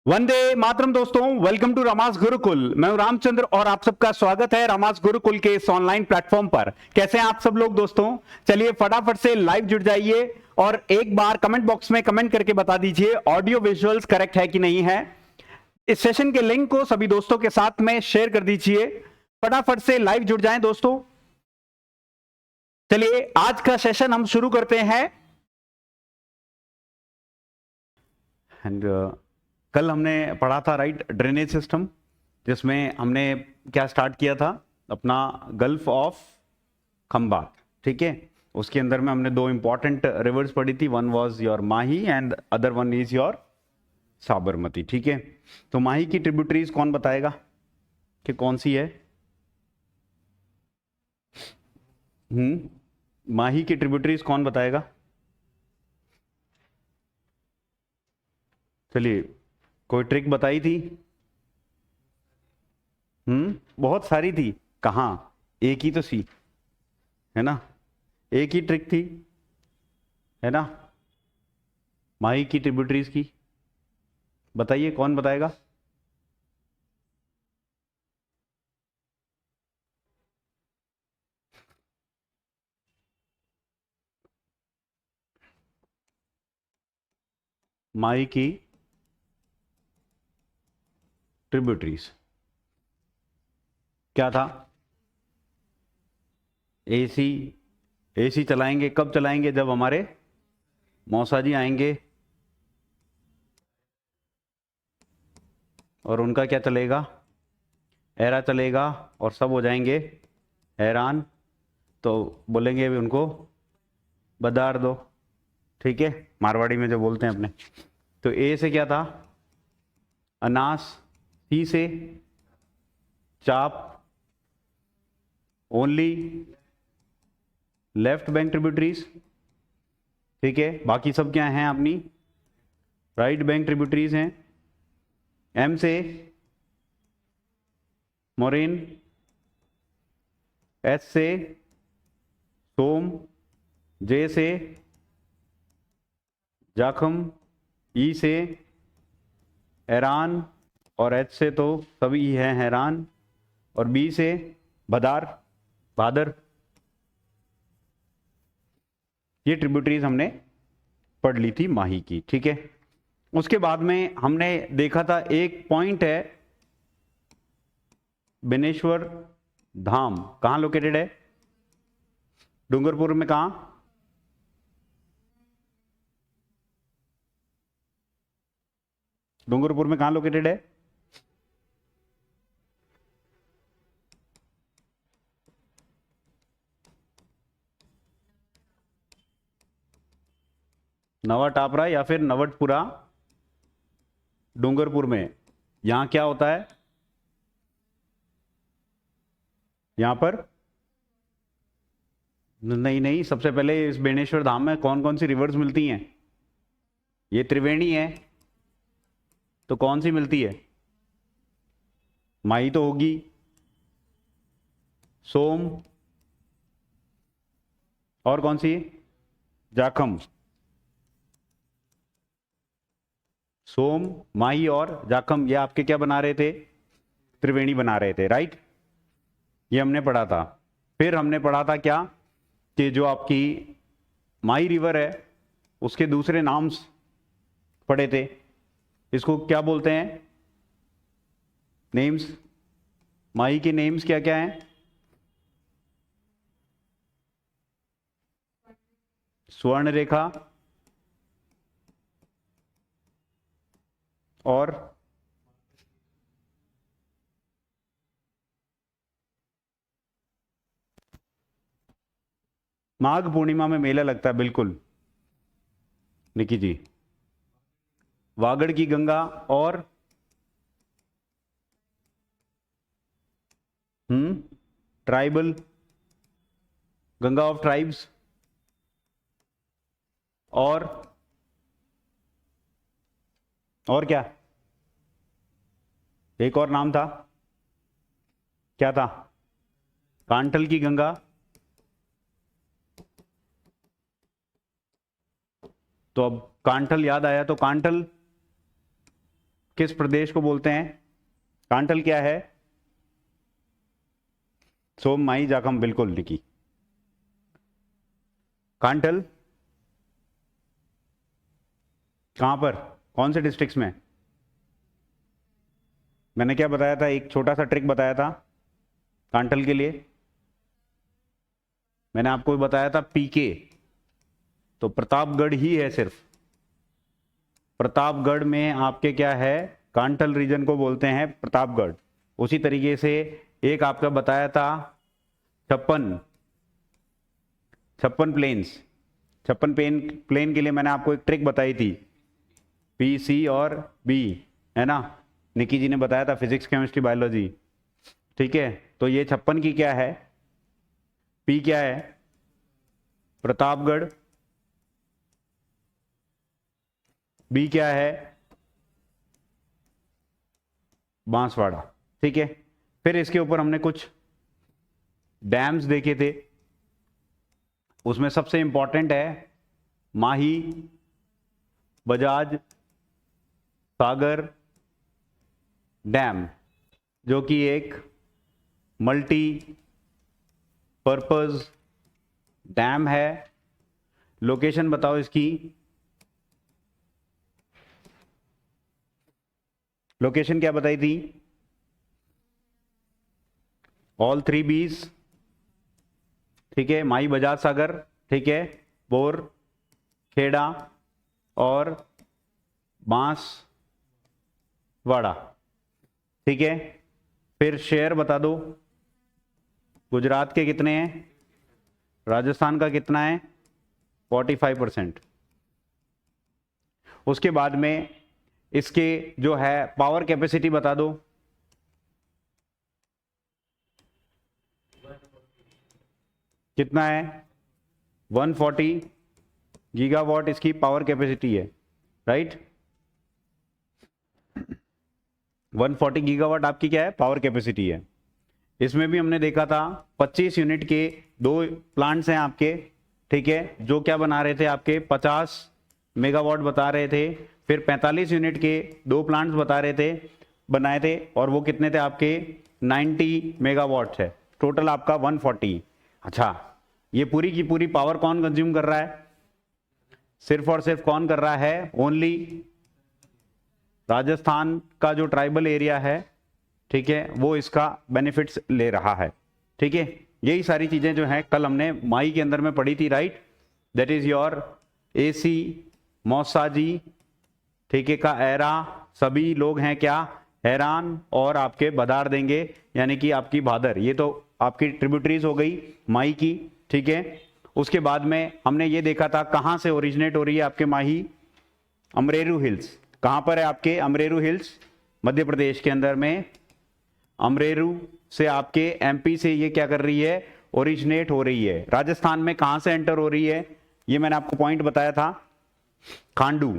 वंदे मातरम दोस्तों, welcome to रमास गुरुकुल। मैं हूं रामचंद्र और आप सबका स्वागत है रमास गुरुकुल के इस ऑनलाइन प्लेटफॉर्म पर। कैसे हैं आप सब लोग दोस्तों? चलिए फटाफट से लाइव जुड़ जाइए और एक बार कमेंट बॉक्स में कमेंट करके बता दीजिए ऑडियो विजुअल्स करेक्ट है कि नहीं है। इस सेशन के लिंक को सभी दोस्तों के साथ में शेयर कर दीजिए। फटाफट से लाइव जुड़ जाएं दोस्तों। चलिए आज का सेशन हम शुरू करते हैं। एंड कल हमने पढ़ा था राइट ड्रेनेज सिस्टम, जिसमें हमने क्या स्टार्ट किया था अपना गल्फ ऑफ खंबात। ठीक है, उसके अंदर में हमने दो इंपॉर्टेंट रिवर्स पढ़ी थी। One was your Mahi and other one is your Sabarmati. ठीक है, तो माही की ट्रिब्यूटरीज कौन बताएगा कि कौन सी है? माही की ट्रिब्यूटरीज कौन बताएगा? चलिए, कोई ट्रिक बताई थी? बहुत सारी थी। कहाँ? एक ही तो सी है ना, एक ही ट्रिक थी है ना। माही की ट्रिब्यूटरीज की बताइए, कौन बताएगा? माही की ट्रिब्यूटरीज क्या था? एसी। एसी चलाएंगे कब चलाएंगे? जब हमारे मौसा जी आएंगे और उनका क्या चलेगा? एरा चलेगा और सब हो जाएंगे हैरान, तो बोलेंगे अभी उनको बदार दो। ठीक है, मारवाड़ी में जो बोलते हैं अपने। तो ए से क्या था? अनास। सी से चाप। Only left bank tributaries. ठीक है, बाकी सब क्या हैं अपनी राइट बैंक ट्रिब्यूटरीज हैं। एम से मोरेन। एस से सोम। जे से जाखम। ई से हैरान और एच से तो सभी हैं हैरान, और बी से भदार भादर। ये ट्रिब्यूटरीज हमने पढ़ ली थी माही की। ठीक है, उसके बाद में हमने देखा था एक पॉइंट है बेनेश्वर धाम। कहां लोकेटेड है? डूंगरपुर में। कहां? डूंगरपुर में कहां लोकेटेड है? नवा टापरा या फिर नवटपुरा? डूंगरपुर में। यहां क्या होता है? यहां पर नहीं नहीं, सबसे पहले इस बेनेश्वर धाम में कौन कौन सी रिवर्स मिलती हैं? ये त्रिवेणी है, तो कौन सी मिलती है? माही तो होगी, सोम, और कौन सी? जाखम। सोम, माही और जाखम, ये आपके क्या बना रहे थे? त्रिवेणी बना रहे थे, राइट। ये हमने पढ़ा था। फिर हमने पढ़ा था क्या कि जो आपकी माही रिवर है उसके दूसरे नाम्स पढ़े थे। इसको क्या बोलते हैं? नेम्स। माही के नेम्स क्या क्या हैं? स्वर्ण रेखा और माघ पूर्णिमा में मेला लगता है, बिल्कुल निकी जी। वागड़ की गंगा और ट्राइबल गंगा ऑफ ट्राइब्स, और क्या? एक और नाम था, क्या था? कांठल की गंगा। तो अब कांठल याद आया, तो कांठल किस प्रदेश को बोलते हैं? कांटल क्या है? सोम, माही, जाखम, बिल्कुल निकी। कांटल कहां पर, कौन से डिस्ट्रिक्ट्स में? मैंने क्या बताया था, एक छोटा सा ट्रिक बताया था कांटल के लिए। मैंने आपको बताया था पीके, तो प्रतापगढ़ ही है सिर्फ। प्रतापगढ़ में आपके क्या है, कांटल रीजन को बोलते हैं प्रतापगढ़। उसी तरीके से एक आपका बताया था 56 प्लेन्स। 56 प्लेन के लिए मैंने आपको एक ट्रिक बताई थी, पी, सी और बी, है ना? निकी जी ने बताया था, फिजिक्स, केमिस्ट्री, बायोलॉजी। ठीक है, तो ये 56 की क्या है, पी क्या है, प्रतापगढ़, बी क्या है, बांसवाड़ा। ठीक है, फिर इसके ऊपर हमने कुछ डैम्स देखे थे, उसमें सबसे इंपॉर्टेंट है माही, बजाज, सागर डैम, जो कि एक मल्टी पर्पस डैम है। लोकेशन बताओ इसकी, लोकेशन क्या बताई थी? ऑल 3 बीज, ठीक है, माई, बजाज, सागर, ठीक है, बोर, खेड़ा और बांसवाड़ा। ठीक है, फिर शेयर बता दो, गुजरात के कितने हैं, राजस्थान का कितना है, 45%। उसके बाद में इसके जो है पावर कैपेसिटी बता दो, कितना है, 140 गीगावाट इसकी पावर कैपेसिटी है, राइट? 140 गीगावाट आपकी क्या है, पावर कैपेसिटी है। इसमें भी हमने देखा था 25 यूनिट के 2 प्लांट्स हैं आपके, ठीक है, जो क्या बना रहे थे, आपके 50 मेगावाट बता रहे थे। फिर 45 यूनिट के 2 प्लांट्स बता रहे थे, बनाए थे, और वो कितने थे आपके, 90 मेगावाट है, टोटल आपका 140। अच्छा, ये पूरी की पूरी पावर कौन कंज्यूम कर रहा है? सिर्फ और सिर्फ कौन कर रहा है? ओनली राजस्थान का जो ट्राइबल एरिया है, ठीक है, वो इसका बेनिफिट्स ले रहा है। ठीक है, यही सारी चीजें जो हैं कल हमने माई के अंदर में पढ़ी थी, right? That is your AC, मौसाजी, ठीक है, का एरा, सभी लोग हैं क्या, हैरान, और आपके बदार देंगे, यानी कि आपकी भादर, ये तो आपकी ट्रिब्यूटरीज हो गई माई की। ठीक है, उसके बाद में हमने ये देखा था कहां से ओरिजिनेट हो रही है आपके माही, अमरेरू हिल्स। कहां पर है आपके अमरेरू हिल्स? मध्य प्रदेश के अंदर में अमरेरू से आपके एमपी से ये क्या कर रही है, ओरिजिनेट हो रही है। राजस्थान में कहां से एंटर हो रही है, ये मैंने आपको पॉइंट बताया था, खांडू।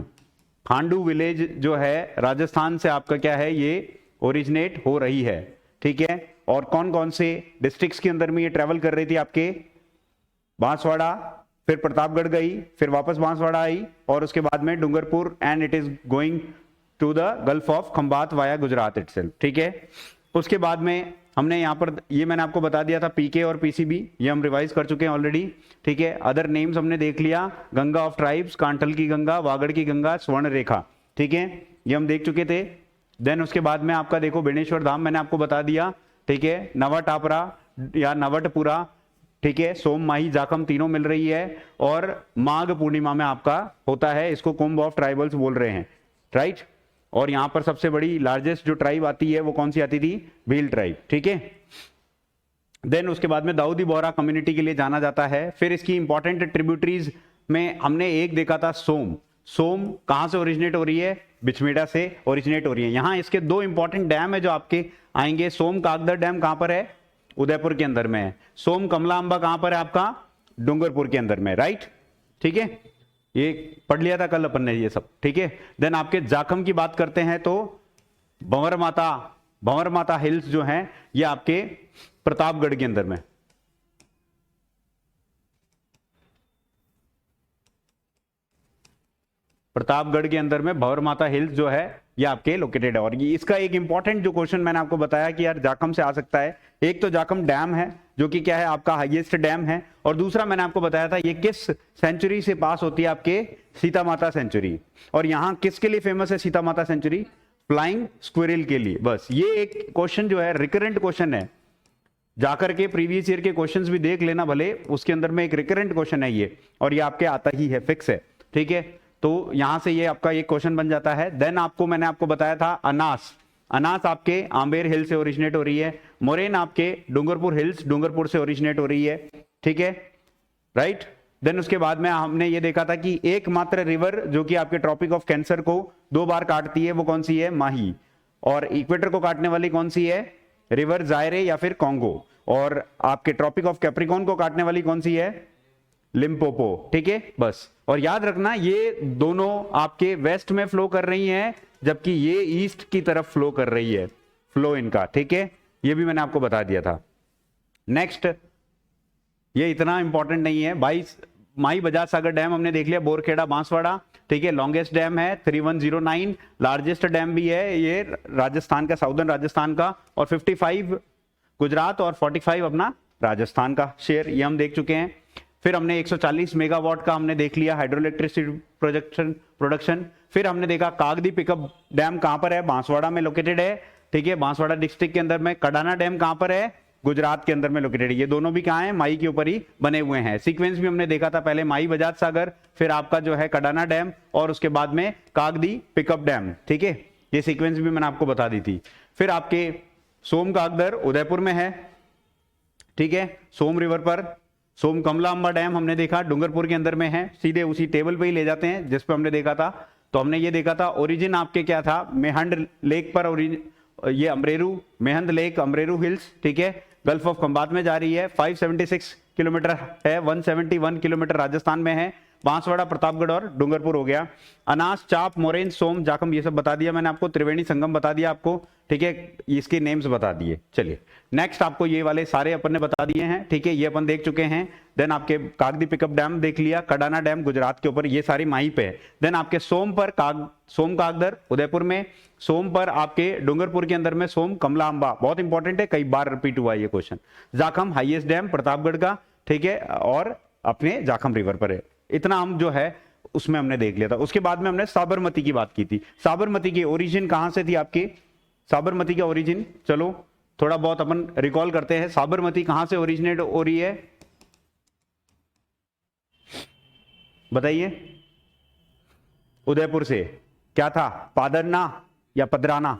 खांडू विलेज जो है राजस्थान से आपका क्या है, ये ओरिजिनेट हो रही है। ठीक है, और कौन कौन से डिस्ट्रिक्ट्स के अंदर में ये ट्रेवल कर रही थी आपके, बांसवाड़ा, फिर प्रतापगढ़ गई, फिर वापस बांसवाड़ा आई, और उसके बाद में Dungarpur, and it is going to the gulf of Khambhat via Gujarat itself. ठीक है, उसके बाद में हमने यहाँ पर ये मैंने आपको बता दिया था पीके और पीसीबी, ये हम रिवाइज कर चुके हैं ऑलरेडी। ठीक है, अदर नेम्स हमने देख लिया, गंगा ऑफ ट्राइब्स, कांटल की गंगा, वागड़ की गंगा, स्वर्ण रेखा। ठीक है, ये हम देख चुके थे। देन उसके बाद में आपका देखो बेणेश्वर धाम मैंने आपको बता दिया। ठीक है, नवाटापरा या नवटपुरा, ठीक है, सोम, माही, जाखम तीनों मिल रही है, और माघ पूर्णिमा में आपका होता है, इसको कुंभ ऑफ ट्राइबल्स बोल रहे हैं, राइट? और यहां पर सबसे बड़ी लार्जेस्ट जो ट्राइब आती है वो कौन सी आती थी, भील ट्राइब। ठीक है, देन उसके बाद में दाऊदी बोहरा कम्युनिटी के लिए जाना जाता है। फिर इसकी इंपॉर्टेंट ट्रिब्यूटरीज में हमने एक देखा था सोम। सोम कहां से ओरिजिनेट हो रही है, बिचमेड़ा से ओरिजिनेट हो रही है। यहां इसके 2 इंपॉर्टेंट डैम है जो आपके आएंगे। सोम कागदर डैम कहां पर है, उदयपुर के अंदर में है। सोम कमला अंबा कहां पर है आपका, डूंगरपुर के अंदर में, राइट? ठीक है, ये पढ़ लिया था कल अपन ने ये सब। ठीक है, देन आपके जाखम की बात करते हैं तो भंवर माता हिल्स जो हैं ये आपके प्रतापगढ़ के अंदर में, प्रतापगढ़ के अंदर में भंवर माता हिल्स जो है ये आपके लोकेटेड है। और ये इसका एक इंपॉर्टेंट जो क्वेश्चन मैंने आपको बताया कि यार जाखम से आ सकता है, एक तो जाखम डैम है जो कि क्या है आपका हाईएस्ट डैम है, और दूसरा मैंने आपको बताया था ये किस सेंचुरी से पास होती है, आपके सीता माता सेंचुरी। और यहाँ किसके लिए फेमस है सीता माता सेंचुरी? फ्लाइंग स्क्विरल के लिए। बस ये एक क्वेश्चन जो है रिकरेंट क्वेश्चन है, जाकर के प्रीवियस ईयर के क्वेश्चंस भी देख लेना भले, उसके अंदर में एक रिकरेंट क्वेश्चन है ये, और ये आपके आता ही है, फिक्स है, ठीक है। तो यहां से ये आपका एक क्वेश्चन बन जाता है। देन मैंने आपको बताया था अनास, अनास आपके आंबेर हिल से ओरिजिनेट हो रही है, मोरेन आपके डूंगरपुर हिल्स, डूंगरपुर से ओरिजिनेट हो रही है, ठीक है, राइट। देन उसके बाद में हमने ये देखा था कि एकमात्र रिवर जो कि आपके ट्रॉपिक ऑफ कैंसर को 2 बार काटती है वो कौन सी है? माही। और इक्वेटर को काटने वाली कौन सी है? रिवर जायरे या फिर कॉन्गो। और आपके ट्रॉपिक ऑफ कैप्रिकॉन को काटने वाली कौन सी है? लिम्पोपो, ठीक है बस। और याद रखना ये दोनों आपके वेस्ट में फ्लो कर रही हैं, जबकि ये ईस्ट की तरफ फ्लो कर रही है, फ्लो इनका, ठीक है, ये भी मैंने आपको बता दिया था। नेक्स्ट, ये इतना इंपॉर्टेंट नहीं है भाई, माई बजाज सागर डैम हमने देख लिया, बोरखेड़ा बांसवाड़ा, ठीक है, लॉन्गेस्ट डैम है 3109, लार्जेस्ट डैम भी है ये राजस्थान का, साउदर्न राजस्थान का, और 55 गुजरात और 45 अपना राजस्थान का शेयर, ये हम देख चुके हैं। फिर हमने 140 मेगावाट का हमने देख लिया हाइड्रो इलेक्ट्रिसिटी प्रोडक्शन। फिर हमने देखा कागदी पिकअप डैम कहां पर है? बांसवाड़ा में लोकेटेड है, ठीक है, बांसवाड़ा डिस्ट्रिक्ट के अंदर में। कडाना डैम कहां पर है? गुजरात के अंदर में लोकेटेड है। ये दोनों भी कहां है? माई के ऊपर ही बने हुए हैं। सीक्वेंस भी हमने देखा था, पहले माई बजाज सागर, फिर आपका जो है कडाना डैम, और उसके बाद में कागदी पिकअप डैम, ठीक है, ये सीक्वेंस भी मैंने आपको बता दी थी। फिर आपके सोम कागदर उदयपुर में है, ठीक है, सोम रिवर पर। सोम कमला अंबा डैम हमने देखा डूंगरपुर के अंदर में है, सीधे उसी टेबल पे ही ले जाते हैं जिस पे हमने देखा था। तो हमने ये देखा था ओरिजिन आपके क्या था? मेहंड लेक पर ये अमरेरू, मेहंद लेक, अमरेरू हिल्स, ठीक है, गल्फ ऑफ खंबात में जा रही है, 576 किलोमीटर है, 171 किलोमीटर राजस्थान में है। बांसवाड़ा, प्रतापगढ़ और डूंगरपुर हो गया। अनास, चाप, मोरेन, सोम, जाखम, ये सब बता दिया मैंने आपको। त्रिवेणी संगम बता दिया आपको, ठीक है, इसके नेम्स बता दिए। चलिए नेक्स्ट, आपको ये वाले सारे अपन ने बता दिए हैं, ठीक है, ये अपन देख चुके हैं। देन आपके कागदी पिकअप डैम देख लिया, कडाना डैम गुजरात के ऊपर, ये सारी माही पे है। देन आपके सोम पर सोम कागदर उदयपुर में, सोम पर आपके डूंगरपुर के अंदर में सोम कमला अंबा, बहुत इंपॉर्टेंट है, कई बार रिपीट हुआ ये question. Jakham highest dam Pratapgarh का, ठीक है, और अपने जाखम रिवर पर है। इतना हम जो है उसमें हमने देख लिया था। उसके बाद में हमने साबरमती की बात की थी। साबरमती की ओरिजिन कहां से थी आपकी? साबरमती का ओरिजिन चलो थोड़ा बहुत अपन रिकॉल करते हैं। साबरमती कहां से ओरिजिनेट हो रही है बताइए? उदयपुर से। क्या था? पादरना या पदराना?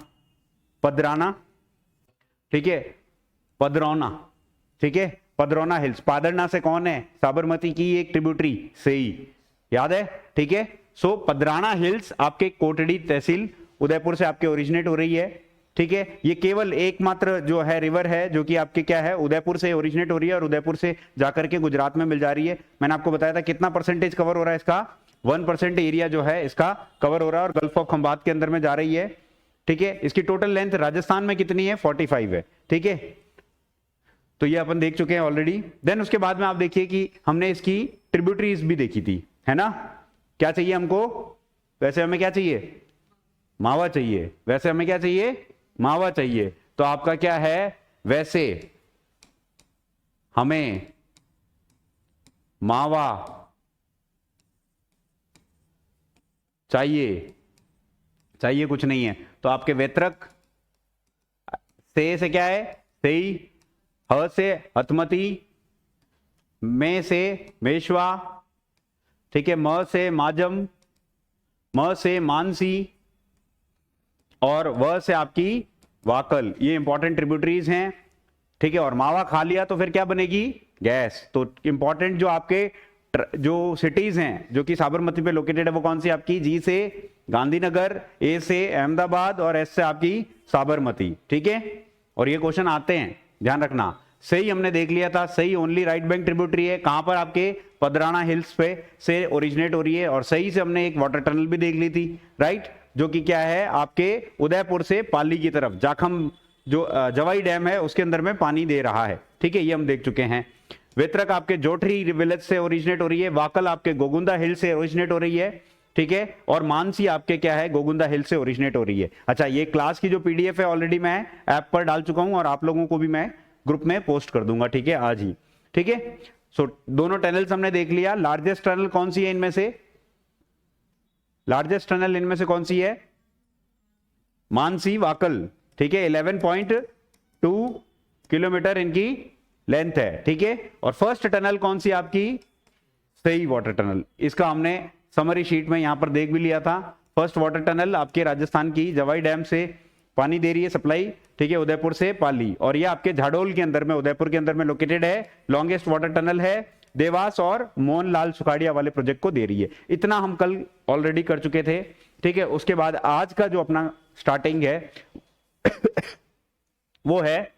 पदराना, ठीक है, पदरौना, ठीक है, पदरौना हिल्स। पादरना से कौन है? साबरमती की एक ट्रिब्यूटरी से ही, याद है, ठीक है। सो पदराना हिल्स आपके कोटड़ी तहसील उदयपुर से आपके ओरिजिनेट हो रही है, ठीक है। ये केवल एकमात्र जो है रिवर है जो कि आपके क्या है, उदयपुर से ओरिजिनेट हो रही है और उदयपुर से जाकर के गुजरात में मिल जा रही है। मैंने आपको बताया था कितना परसेंटेज कवर हो रहा है इसका? 1% एरिया जो है इसका कवर हो रहा है और गल्फ ऑफ खंबात के अंदर में जा रही है, ठीक है। इसकी टोटल लेंथ राजस्थान में कितनी है? 45 है, ठीक है। तो ये अपन देख चुके हैं ऑलरेडी। देन उसके बाद में आप देखिए कि हमने इसकी ट्रिब्यूटरीज भी देखी थी, है ना। क्या चाहिए हमको? वैसे हमें क्या चाहिए? मावा चाहिए। वैसे हमें क्या चाहिए? मावा चाहिए। तो आपका क्या है? वैसे हमें मावा चाहिए, चाहिए कुछ नहीं है। तो आपके वेत्रक से क्या है? सेई, ह से हथमती, में से मेशवा, ठीक है, म से माजम, म से मानसी और व से आपकी वाकल। ये इंपॉर्टेंट ट्रिब्यूटरीज हैं, ठीक है। और मावा खा लिया तो फिर क्या बनेगी? गैस। तो इंपॉर्टेंट जो आपके जो सिटीज हैं जो कि साबरमती पे लोकेटेड है वो कौन सी आपकी? जी से गांधीनगर, ए से अहमदाबाद और एस से आपकी साबरमती, ठीक है। और ये क्वेश्चन आते हैं, ध्यान रखना। सही हमने देख लिया था, सही ओनली राइट बैंक ट्रिब्यूटरी है। कहां पर? आपके पदराना हिल्स पे से ओरिजिनेट हो रही है। और सही से हमने एक वाटर टनल भी देख ली थी, राइट, जो कि क्या है आपके उदयपुर से पाली की तरफ जाखम जो जवाई डैम है उसके अंदर में पानी दे रहा है, ठीक है, ये हम देख चुके हैं। वेत्रक आपके जोठरी विलेज से ओरिजिनेट हो रही है। वाकल आपके गोगुंदा हिल से ओरिजिनेट हो रही है, ठीक है, और मानसी आपके क्या है, गोगुंदा हिल से ओरिजिनेट हो रही है। अच्छा, ये क्लास की जो पीडीएफ है ऑलरेडी मैं ऐप पर डाल चुका हूं और आप लोगों को भी मैं ग्रुप में पोस्ट कर दूंगा, ठीक है, आज ही। ठीक है, सो दोनों टनल्स हमने देख लिया। लार्जेस्ट टनल कौन सी है इनमें से? लार्जेस्ट टनल इनमें से कौन सी है? मानसी वाकल, ठीक है, 11.2 किलोमीटर इनकी लेंथ है, ठीक है। और फर्स्ट टनल कौन सी आपकी? सही वाटर टनल। इसका हमने समरी शीट में यहां पर देख भी लिया था। फर्स्ट वाटर टनल आपके राजस्थान की जवाई डैम से पानी दे रही है सप्लाई, ठीक है, उदयपुर से पाली, और ये आपके झाडोल के अंदर में, उदयपुर के अंदर में लोकेटेड है। लॉन्गेस्ट वाटर टनल है, देवास और मोहनलाल सुखाड़िया वाले प्रोजेक्ट को दे रही है। इतना हम कल ऑलरेडी कर चुके थे, ठीक है। उसके बाद आज का जो अपना स्टार्टिंग है वो है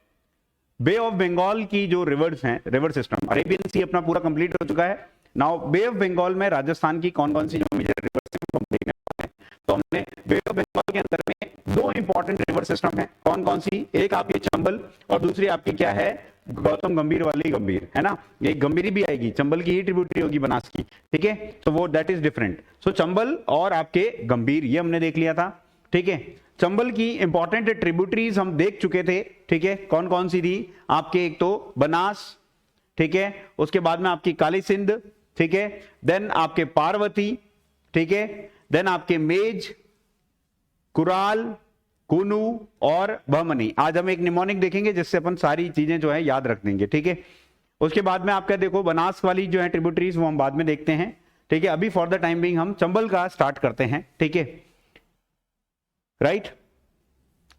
बे ऑफ बंगाल की जो रिवर्स हैं, रिवर सिस्टम। अरेबियन सी अपना पूरा कंप्लीट हो चुका है। नाउ बे ऑफ बंगाल में राजस्थान की कौन कौन सी जो मेजर रिवर सिस्टम हम देखने वाले हैं, तो हमने बे ऑफ बंगाल के अंदर में दो इंपॉर्टेंट रिवर सिस्टम है। कौन कौन सी? एक आपकी चंबल और दूसरी आपकी क्या है, गौतम गंभीर वाली गंभीर, है ना। एक गंभीरी भी आएगी, चंबल की ही ट्रिब्यूटरी होगी बनास की, ठीक है, तो वो दैट इज डिफरेंट। सो चंबल और आपके गंभीर ये हमने देख लिया था, ठीक है। चंबल की इंपॉर्टेंट ट्रिब्यूटरीज हम देख चुके थे, ठीक है, कौन कौन सी थी आपके? एक तो बनास, ठीक है, उसके बाद में आपकी काली सिंध, ठीक है, देन आपके पार्वती, ठीक है, देन आपके मेज, कुराल, कुनू और बहमनी। आज हम एक निमोनिक देखेंगे जिससे अपन सारी चीजें जो है याद रख देंगे, ठीक है। उसके बाद में आपका देखो बनास वाली जो है ट्रिब्यूटरीज वो हम बाद में देखते हैं, ठीक है। अभी फॉर द टाइम बिंग हम चंबल का स्टार्ट करते हैं, ठीक है, राइट।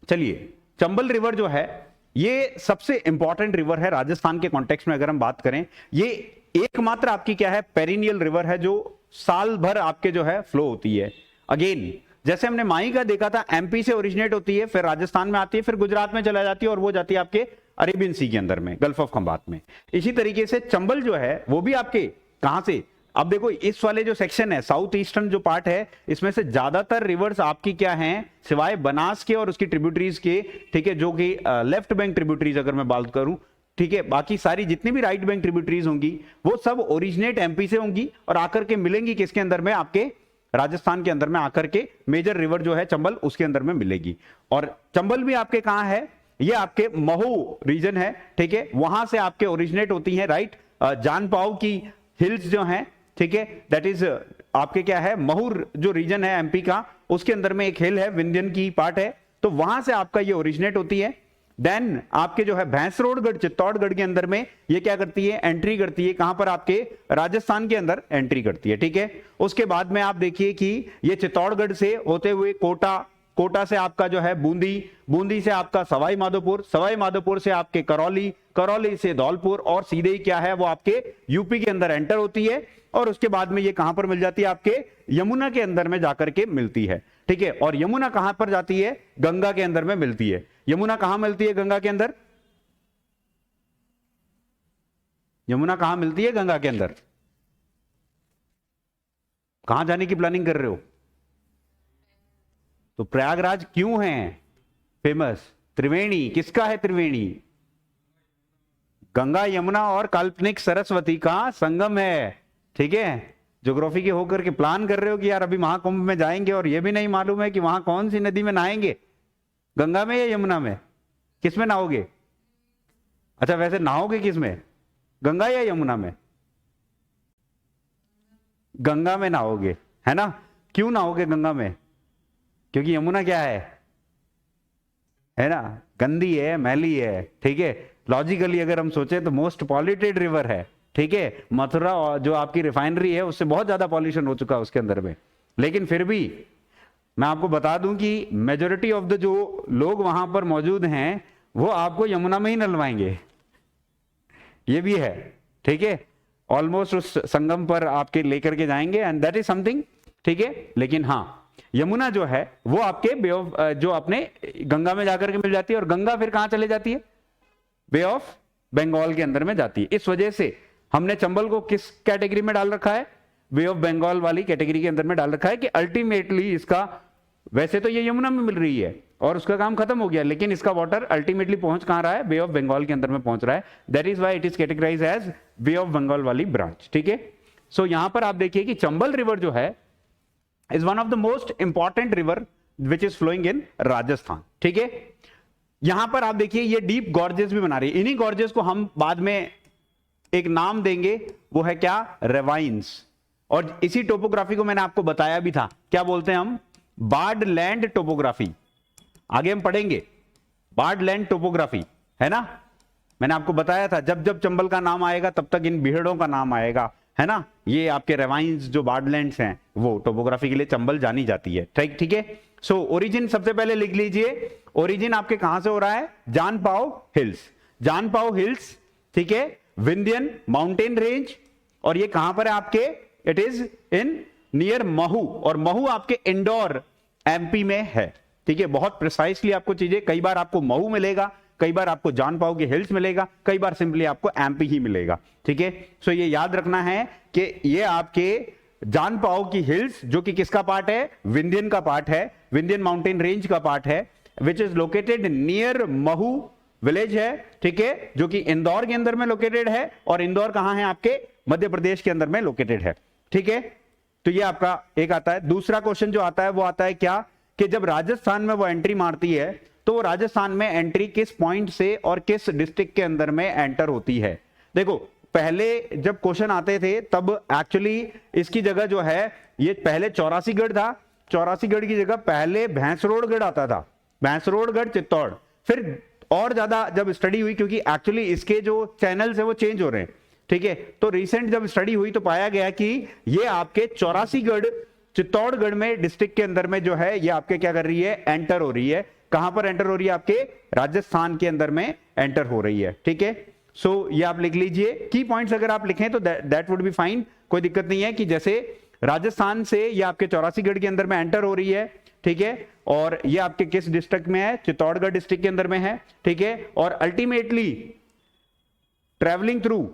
चलिए, चंबल रिवर जो है ये सबसे इंपॉर्टेंट रिवर है राजस्थान के कॉन्टेक्स्ट में। अगर हम बात करें, ये एकमात्र आपकी क्या है, पेरिनियल रिवर है जो साल भर आपके जो है फ्लो होती है। अगेन जैसे हमने माई का देखा था, एमपी से ओरिजिनेट होती है, फिर राजस्थान में आती है, फिर गुजरात में चला जाती है और वो जाती है आपके अरेबियन सी के अंदर में, गल्फ ऑफ खंबात में। इसी तरीके से चंबल जो है वो भी आपके कहां से, अब देखो इस वाले जो सेक्शन है, साउथ ईस्टर्न जो पार्ट है, इसमें से ज्यादातर रिवर्स आपकी क्या हैं, सिवाय बनास के और उसकी ट्रिब्यूटरीज के, ठीक है, जो कि लेफ्ट बैंक ट्रिब्यूटरीज अगर मैं बात करूं, ठीक है, बाकी सारी जितनी भी राइट बैंक ट्रिब्यूटरीज होंगी वो सब ओरिजिनेट एमपी से होंगी और आकर के मिलेंगी किसके अंदर में, आपके राजस्थान के अंदर में आकर के मेजर रिवर जो है चंबल उसके अंदर में मिलेगी। और चंबल भी आपके कहां है, ये आपके महू रीजन है, ठीक है, वहां से आपके ओरिजिनेट होती है, राइट। जानपाव की हिल्स जो हैं, ठीक है, दैट इज आपके क्या है, महू जो रीजन है एमपी का, उसके अंदर में एक हिल है, विंध्यन की पार्ट है, तो वहां से आपका ये ओरिजिनेट होती है। देन आपके जो है भैंसरोडगढ़ चित्तौड़गढ़ के अंदर में ये क्या करती है, एंट्री करती है, कहां पर, आपके राजस्थान के अंदर एंट्री करती है, ठीक है। उसके बाद में आप देखिए कि ये चित्तौड़गढ़ से होते हुए कोटा, कोटा से आपका जो है बूंदी, बूंदी से आपका सवाई माधोपुर, सवाई माधोपुर से आपके करौली, करौली से धौलपुर और सीधे ही क्या है वो आपके यूपी के अंदर एंटर होती है। और उसके बाद में ये कहां पर मिल जाती है, आपके यमुना के अंदर में जाकर के मिलती है, ठीक है। और यमुना कहां पर जाती है, गंगा के अंदर में मिलती है। यमुना कहां मिलती है, गंगा के अंदर? यमुना कहां मिलती है, गंगा के अंदर? कहां जाने की प्लानिंग कर रहे हो? तो प्रयागराज क्यों है फेमस? त्रिवेणी, किसका है त्रिवेणी? गंगा, यमुना और काल्पनिक सरस्वती का संगम है, ठीक है। ज्योग्राफी के होकर के प्लान कर रहे हो कि यार अभी महाकुंभ में जाएंगे और ये भी नहीं मालूम है कि वहां कौन सी नदी में नहाएंगे, गंगा में या यमुना में? किस में नहाओगे? अच्छा, वैसे नहाओगे किस में, गंगा या यमुना में? गंगा में नहाओगे, है ना। क्यों नहाओगे गंगा में? क्योंकि यमुना क्या है ना, गंदी है, मैली है, ठीक है। लॉजिकली अगर हम सोचे तो मोस्ट पॉल्यूटेड रिवर है, ठीक है। मथुरा जो आपकी रिफाइनरी है उससे बहुत ज्यादा पॉल्यूशन हो चुका है उसके अंदर में, लेकिन फिर भी मैं आपको बता दूं कि मेजॉरिटी ऑफ द जो लोग वहां पर मौजूद हैं वो आपको यमुना में ही नलवाएंगे, ये भी है, ठीक है। ऑलमोस्ट उस संगम पर आपके लेकर के जाएंगे एंड दैट इज समथिंग, ठीक है। लेकिन हाँ, यमुना जो है वो आपके बे ऑफ जो अपने गंगा में जाकर के मिल जाती है और गंगा फिर कहां चले जाती है, बे ऑफ बंगाल के अंदर में जाती है। इस वजह से हमने चंबल को किस कैटेगरी में डाल रखा है, बे ऑफ बंगाल वाली कैटेगरी के अंदर में डाल रखा है कि अल्टीमेटली इसका, वैसे तो ये यमुना में मिल रही है और उसका काम खत्म हो गया, लेकिन इसका वाटर अल्टीमेटली पहुंच कहां रहा है, बे ऑफ बंगाल के अंदर में पहुंच रहा है। That is why it is categorised as bay of Bengal वाली ब्रांच, ठीक है। सो यहां पर आप देखिए कि चंबल रिवर जो है is one of the most important river which is flowing in Rajasthan. ठीक है, यहां पर आप देखिए ये डीप गॉर्जेस भी बना रही है। इन्हीं गॉर्जेस को हम बाद में एक नाम देंगे, वो है क्या, रेवाइन्स। और इसी टोपोग्राफी को मैंने आपको बताया भी था, क्या बोलते हैं हम, बार्ड लैंड टोपोग्राफी। आगे हम पढ़ेंगे बार्ड लैंड टोपोग्राफी, है ना। मैंने आपको बताया था जब जब चंबल का नाम आएगा तब तक इन बिहड़ों का नाम आएगा, है ना। ये आपके रेवाइन्स जो बार्डलैंड्स हैं वो टोपोग्राफी के लिए चंबल जानी जाती है। ठीक है। सो ओरिजिन सबसे पहले लिख लीजिए, ओरिजिन आपके कहां से हो रहा है, जानपाओ हिल्स। जानपाओ हिल्स, ठीक है, विंध्यन माउंटेन रेंज। और ये कहां पर है आपके, it is in near Mhow, और महू आपके इंदौर एमपी में है। ठीक है, बहुत प्रिसाइसली आपको चीजें, कई बार आपको महू मिलेगा, कई बार आपको जानपाओ के हिल्स मिलेगा, कई बार सिंपली आपको एमपी ही मिलेगा। ठीक है, सो ये याद रखना है कि ये आपके जानपाओ की हिल्स, जो कि किसका पार्ट है, विंध्यन का पार्ट है, विंध्यन माउंटेन रेंज का पार्ट है, which is located near Mhow village है। ठीक है, जो कि इंदौर के अंदर में लोकेटेड है, और इंदौर कहां है, आपके मध्य प्रदेश के अंदर में लोकेटेड है। ठीक है, तो ये आपका एक आता है। दूसरा क्वेश्चन जो आता है वो आता है क्या, कि जब राजस्थान में वो एंट्री मारती है तो राजस्थान में एंट्री किस पॉइंट से और किस डिस्ट्रिक्ट के अंदर में एंटर होती है। देखो पहले जब क्वेश्चन आते थे तब एक्चुअली इसकी जगह जो है, ये पहले चौरासीगढ़ था, चौरासीगढ़ की जगह पहले भैंसरोडगढ़ आता था, भैंसरोडगढ़ चित्तौड़। फिर और ज्यादा जब स्टडी हुई, क्योंकि एक्चुअली इसके जो चैनल्स है वो चेंज हो रहे हैं। ठीक है, तो रिसेंट जब स्टडी हुई तो पाया गया कि ये आपके चौरासीगढ़ चित्तौड़गढ़ में डिस्ट्रिक्ट के अंदर में जो है ये आपके क्या कर रही है, एंटर हो रही है। कहां पर एंटर हो रही है, आपके राजस्थान के अंदर में एंटर हो रही है। ठीक है, सो ये आप लिख लीजिए, की पॉइंट्स अगर आप लिखें तो दैट वुड बी फाइन, कोई दिक्कत नहीं है। कि जैसे राजस्थान से ये आपके चौरासीगढ़ के अंदर में एंटर हो रही है। ठीक है, और ये आपके किस डिस्ट्रिक्ट में है, चित्तौड़गढ़ डिस्ट्रिक्ट के अंदर में है। ठीक है, और अल्टीमेटली ट्रेवलिंग थ्रू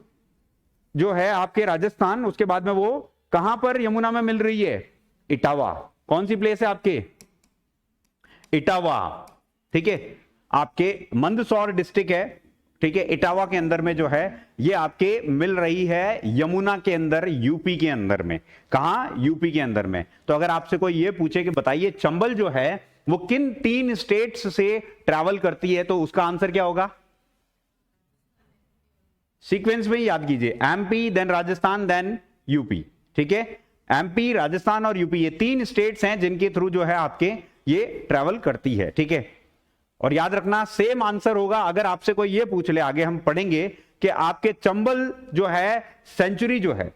जो है आपके राजस्थान, उसके बाद में वो कहां पर यमुना में मिल रही है, इटावा। कौन सी प्लेस है आपके, इटावा। ठीक है, आपके मंदसौर डिस्ट्रिक्ट है। ठीक है, इटावा के अंदर में जो है ये आपके मिल रही है यमुना के अंदर, यूपी के अंदर में। कहां, यूपी के अंदर में। तो अगर आपसे कोई ये पूछे कि बताइए चंबल जो है वो किन 3 स्टेट्स से ट्रैवल करती है, तो उसका आंसर क्या होगा, सीक्वेंस में ही याद कीजिए, MP then Rajasthan then UP. ठीक है, एमपी, राजस्थान और यूपी, ये 3 स्टेट्स हैं जिनके थ्रू जो है आपके ये ट्रैवल करती है। ठीक है, और याद रखना सेम आंसर होगा अगर आपसे कोई ये पूछ ले, आगे हम पढ़ेंगे कि आपके चंबल जो है सेंचुरी जो है,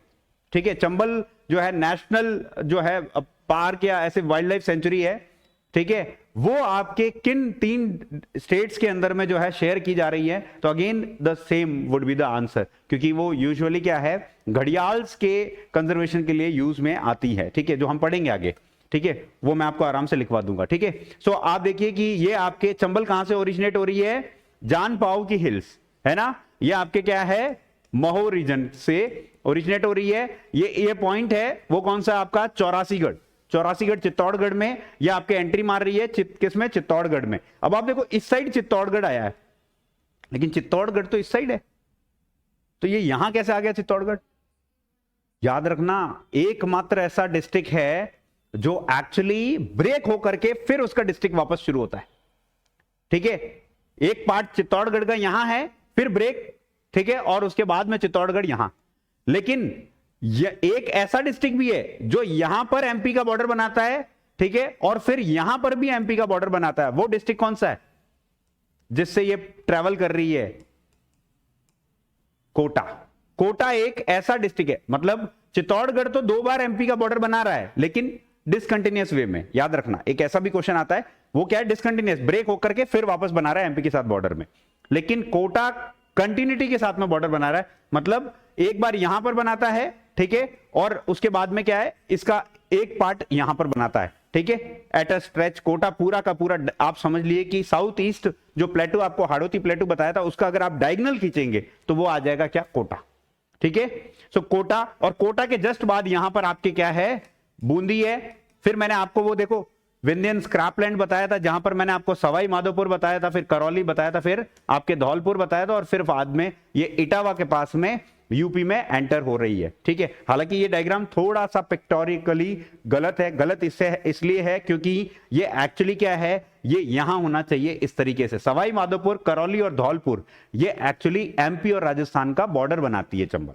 ठीक है, चंबल जो है नेशनल जो है पार्क या ऐसे वाइल्ड लाइफ सेंचुरी है। ठीक है, वो आपके किन 3 स्टेट्स के अंदर में जो है शेयर की जा रही है, तो again the same would be the answer, क्योंकि वो यूजुअली क्या है, घड़ियाल्स के कंजर्वेशन के लिए यूज में आती है। ठीक है, जो हम पढ़ेंगे आगे। ठीक है, वो मैं आपको आराम से लिखवा दूंगा। ठीक है, सो आप देखिए कि ये आपके चंबल कहां से ओरिजिनेट हो रही है, जानपाओ की हिल्स, है ना। ये आपके क्या है, महू रीजन से ओरिजिनेट हो रही है। ये पॉइंट है वो कौन सा आपका, चौरासीगढ़, चौरासीगढ़ चित्तौड़गढ़ में ये आपके एंट्री मार रही है, किसमें, चित्तौड़गढ़ में। अब आप देखो इस साइड चित्तौड़गढ़ आया है, लेकिन चित्तौड़गढ़ तो इस साइड है, तो ये यहां कैसे आ गया चित्तौड़गढ़। याद रखना एकमात्र ऐसा डिस्ट्रिक्ट है जो एक्चुअली ब्रेक होकर के फिर उसका डिस्ट्रिक्ट वापस शुरू होता है। ठीक है, एक पार्ट चित्तौड़गढ़ का यहां है, फिर ब्रेक, ठीक है, और उसके बाद में चित्तौड़गढ़ यहां। लेकिन एक ऐसा डिस्ट्रिक्ट भी है जो यहां पर एमपी का बॉर्डर बनाता है, ठीक है, और फिर यहां पर भी एमपी का बॉर्डर बनाता है। वो डिस्ट्रिक्ट कौन सा है जिससे ये ट्रेवल कर रही है, कोटा। कोटा एक ऐसा डिस्ट्रिक्ट है, मतलब चित्तौड़गढ़ तो 2 बार एमपी का बॉर्डर बना रहा है, लेकिन डिसकंटिन्यूअस वे में। याद रखना एक ऐसा भी क्वेश्चन आता है, वो क्या है, डिसकंटिन्यूअस, ब्रेक होकर के फिर वापस बना रहा है एमपी के साथ बॉर्डर में। लेकिन कोटा कंटिन्यूटी के साथ में बॉर्डर बना रहा है, मतलब एक बार यहां पर बनाता है, ठीक है, और उसके बाद में क्या है, इसका एक पार्ट यहां पर बनाता है। ठीक है, एट अ स्ट्रेच कोटा पूरा का पूरा, आप समझ लिए कि साउथ ईस्ट जो प्लेटू आपको हाड़ौती प्लेटू बताया था, उसका अगर आप डायगोनल खींचेंगे तो वो आ जाएगा क्या, कोटा। ठीक है, सो कोटा, और कोटा के जस्ट बाद यहां पर आपके क्या है, बूंदी है। फिर मैंने आपको वो देखो विंध्यन स्क्रैपलैंड बताया था, जहां पर मैंने आपको सवाई माधोपुर बताया था, फिर करौली बताया था, फिर आपके धौलपुर बताया था, और फिर बाद में ये इटावा के पास में यूपी में एंटर हो रही है, ठीक है। हालांकि ये डायग्राम थोड़ा सा पिक्टोरिकली गलत है, गलत इसलिए है क्योंकि ये एक्चुअली क्या है, ये यहां होना चाहिए इस तरीके से। सवाई माधोपुर, करौली और धौलपुर ये एक्चुअली एमपी और राजस्थान का बॉर्डर बनाती है चंबल।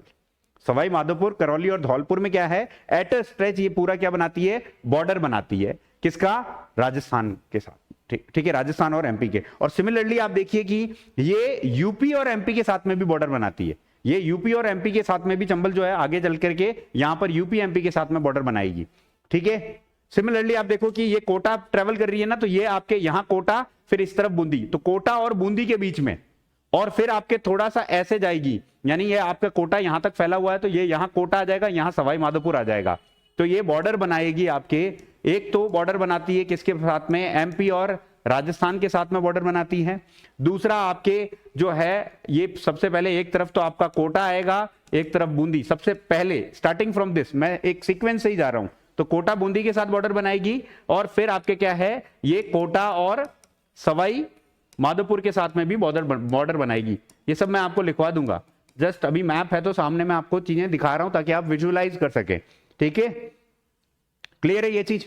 सवाई माधोपुर, करौली और धौलपुर में क्या है, एट अ स्ट्रेच ये पूरा क्या बनाती है, बॉर्डर बनाती है। किसका, राजस्थान के साथ, ठीक है, राजस्थान और एमपी के। और सिमिलरली आप देखिए कि ये यूपी और एमपी के साथ में भी बॉर्डर बनाती है। ये यूपी और एमपी के साथ में भी चंबल जो है आगे चल करके यहां पर यूपी एमपी के साथ में बॉर्डर बनाएगी, ठीक है। सिमिलरली आप देखो कि ये कोटा ट्रेवल कर रही है ना, तो ये आपके यहां कोटा, फिर इस तरफ बूंदी, तो कोटा और बूंदी के बीच में, और फिर आपके थोड़ा सा ऐसे जाएगी, यानी ये आपका कोटा यहां तक फैला हुआ है, तो ये यहां कोटा आ जाएगा, यहां सवाई माधोपुर आ जाएगा। तो ये बॉर्डर बनाएगी आपके, एक तो बॉर्डर बनाती है किसके साथ में, एमपी और राजस्थान के साथ में बॉर्डर बनाती है। दूसरा आपके जो है, ये सबसे पहले एक तरफ तो आपका कोटा आएगा, एक तरफ बूंदी। सबसे पहले स्टार्टिंग फ्रॉम दिस, मैं एक सीक्वेंस से ही जा रहा हूं, तो कोटा बूंदी के साथ बॉर्डर बनाएगी, और फिर आपके क्या है, ये कोटा और सवाई माधोपुर के साथ में भी बॉर्डर बनाएगी। ये सब मैं आपको लिखवा दूंगा, जस्ट अभी मैप है तो सामने मैं आपको चीजें दिखा रहा हूं ताकि आप विजुअलाइज कर सके, ठीक है। क्लियर है ये चीज,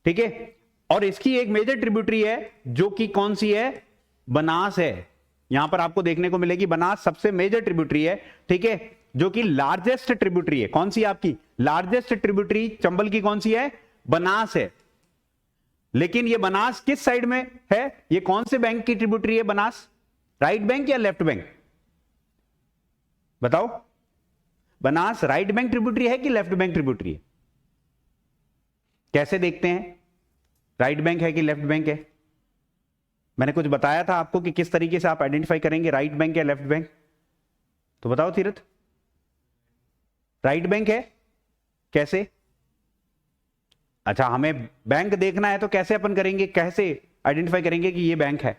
ठीक है। और इसकी एक मेजर ट्रिब्यूटरी है जो कि कौन सी है, बनास है। यहां पर आपको देखने को मिलेगी बनास सबसे मेजर ट्रिब्यूटरी है, ठीक है, जो कि लार्जेस्ट ट्रिब्यूटरी है। कौन सी आपकी लार्जेस्ट ट्रिब्यूटरी चंबल की, कौन सी है, बनास है। लेकिन ये बनास किस साइड में है, ये कौन से बैंक की ट्रिब्यूटरी है बनास, राइट बैंक या लेफ्ट बैंक, बताओ। बनास राइट बैंक ट्रिब्यूटरी है कि लेफ्ट बैंक ट्रिब्यूटरी है, कैसे देखते हैं, राइट बैंक है कि लेफ्ट बैंक है। मैंने कुछ बताया था आपको कि किस तरीके से आप आइडेंटिफाई करेंगे राइट बैंक या लेफ्ट बैंक, तो बताओ तीरथ। राइट बैंक है, कैसे, अच्छा हमें बैंक देखना है तो कैसे अपन करेंगे, कैसे आइडेंटिफाई करेंगे कि ये बैंक है,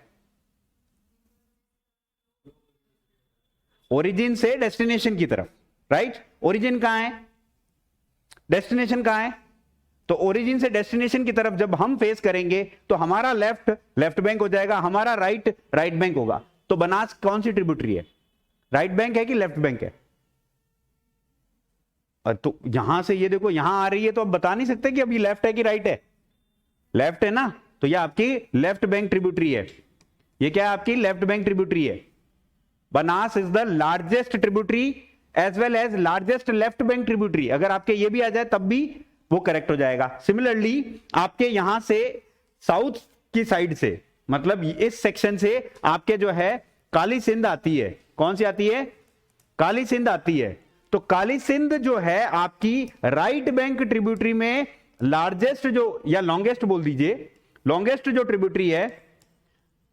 ओरिजिन से डेस्टिनेशन की तरफ, राइट। ओरिजिन कहां है, डेस्टिनेशन कहां है, तो ओरिजिन से डेस्टिनेशन की तरफ जब हम फेस करेंगे तो हमारा लेफ्ट बैंक हो जाएगा, हमारा राइट बैंक होगा। तो बनास कौन सी ट्रिब्यूटरी है, राइट बैंक है कि लेफ्ट बैंक है। तो यहां से ये देखो यहां आ रही है, तो अब बता नहीं सकते कि अभी लेफ्ट है कि राइट है, लेफ्ट है ना, तो ये आपकी लेफ्ट बैंक ट्रिब्यूटरी है। ये क्या है, आपकी लेफ्ट बैंक ट्रिब्यूटरी है। Banas is the largest tributary as well as largest left bank tributary. अगर आपके ये भी आ जाए तब भी वो करेक्ट हो जाएगा। सिमिलरली आपके यहां से साउथ की साइड से, मतलब इस सेक्शन से आपके जो है काली सिंध आती है। कौन सी आती है, काली सिंध आती है। तो काली सिंध जो है आपकी राइट बैंक ट्रिब्यूटरी में लार्जेस्ट जो, या लॉन्गेस्ट बोल दीजिए, लॉन्गेस्ट जो ट्रिब्यूटरी है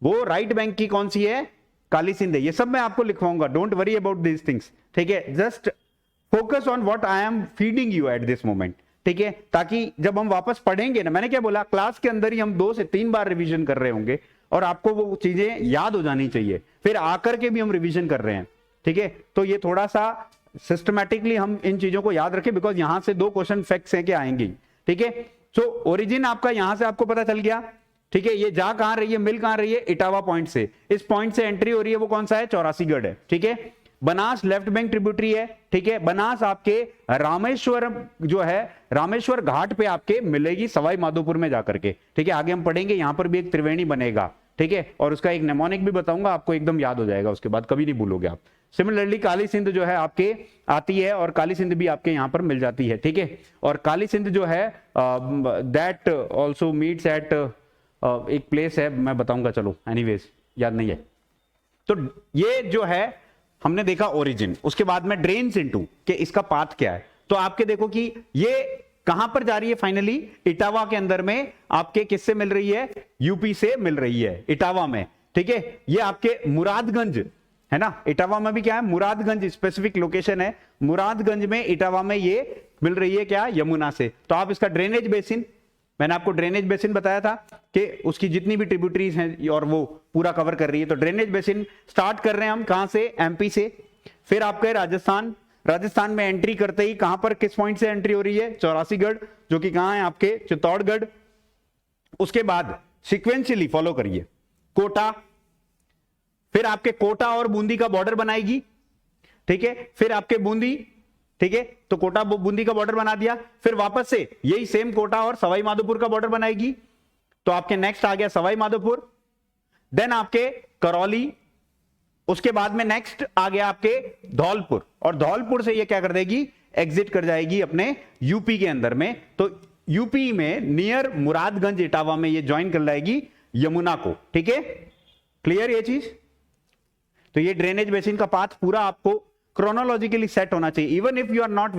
वो राइट बैंक की कौन सी है, काली सिंध है। ये सब मैं आपको लिखवाऊंगा, don't worry about this things, ठीक है। Just focus on what I am feeding you at this moment, ठीक है, ताकि जब हम वापस पढ़ेंगे ना, मैंने क्या बोला, क्लास के अंदर ही हम 2 से 3 बार रिवीजन कर रहे होंगे और आपको वो चीजें याद हो जानी चाहिए, फिर आकर के भी हम रिवीजन कर रहे हैं, ठीक है। तो ये थोड़ा सा सिस्टमैटिकली हम इन चीजों को याद रखें, बिकॉज यहां से 2 क्वेश्चन फैक्ट्स हैं कि आएंगे, ठीक है। सो ओरिजिन आपका यहां से आपको पता चल गया, ठीक है। ये जा कहां रही है, मिल कहां रही है, इटावा पॉइंट से। इस पॉइंट से एंट्री हो रही है, वो कौन सा है, चौरासीगढ़ है, ठीक है। बनास लेफ्ट बैंक ट्रिब्यूटरी है, ठीक है। बनास आपके रामेश्वर जो है, रामेश्वर घाट पे आपके मिलेगी सवाई माधोपुर में जाकर के, ठीक है। आगे हम पढ़ेंगे, यहां पर भी एक त्रिवेणी बनेगा, ठीक है, और उसका एक नेमोनिक भी बताऊंगा आपको, एकदम याद हो जाएगा, उसके बाद कभी नहीं भूलोगे आप। सिमिलरली काली सिंध जो है आपके आती है, और काली सिंध भी आपके यहां पर मिल जाती है, ठीक है। और काली सिंध जो है दैट ऑल्सो मीट्स एट एक प्लेस है, मैं बताऊंगा, चलो एनीवेज याद नहीं है। तो ये जो है हमने देखा ओरिजिन, उसके बाद में ड्रेन्स इनटू कि इसका पाथ क्या है। तो आपके देखो कि ये कहां पर जा रही है, फाइनली इटावा के अंदर में आपके किससे मिल रही है, यूपी से मिल रही है, इटावा में, ठीक है। ये आपके मुरादगंज है ना, इटावा में भी क्या है, मुरादगंज स्पेसिफिक लोकेशन है, मुरादगंज में इटावा में ये मिल रही है क्या, यमुना से। तो आप इसका ड्रेनेज बेसिन, मैंने आपको ड्रेनेज बेसिन बताया था कि उसकी जितनी भी ट्रिब्यूटरीज हैं और वो पूरा कवर कर रही है। तो ड्रेनेज बेसिन स्टार्ट कर रहे हैं हम कहां से, एमपी से, फिर आपके राजस्थान, राजस्थान में एंट्री करते ही कहां पर किस पॉइंट से एंट्री हो रही है, चौरासीगढ़, जो कि कहां है आपके चित्तौड़गढ़। उसके बाद सिक्वेंशियली फॉलो करिए, कोटा, फिर आपके कोटा और बूंदी का बॉर्डर बनाएगी, ठीक है, फिर आपके बूंदी, ठीक है, तो कोटा बूंदी का बॉर्डर बना दिया, फिर वापस से यही सेम कोटा और सवाई माधोपुर का बॉर्डर बनाएगी, तो आपके नेक्स्ट आ गया सवाई माधोपुर, देन आपके करौली, उसके बाद में नेक्स्ट आ गया आपके धौलपुर, और धौलपुर से ये क्या कर देगी, एग्जिट कर जाएगी अपने यूपी के अंदर में, तो यूपी में नियर मुरादगंज इटावा में ये ज्वाइन कर लाएगी यमुना को, ठीक है, क्लियर ये चीज। तो ये ड्रेनेज बेसिन का पाथ पूरा आपको क्रोनोलॉजिकली सेट होना चाहिए, even if you are not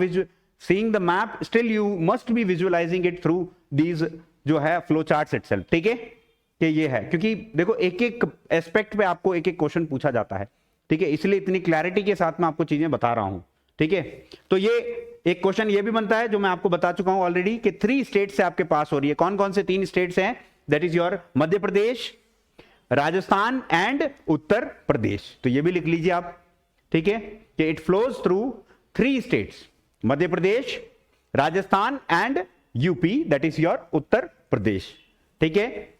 seeing the map, still you must be visualising it through these जो है फ्लो चार्ट्स इटसेल्फ, ठीक है, कि ये है, क्योंकि देखो एक एक एस्पेक्ट पे आपको एक एक क्वेश्चन पूछा जाता है, ठीक है, इसलिए इतनी क्लैरिटी के साथ मैं आपको चीजें बता रहा हूं, ठीक है। तो ये एक क्वेश्चन ये भी बनता है जो मैं आपको बता चुका हूं ऑलरेडी कि 3 स्टेट से आपके पास हो रही है, कौन कौन से 3 स्टेट्स हैं, that is your Madhya Pradesh, Rajasthan and Uttar Pradesh, तो ये भी लिख लीजिए आप, ठीक है, कि it flows through 3 states, Madhya Pradesh, Rajasthan and UP, that is your Uttar Pradesh, ठीक है।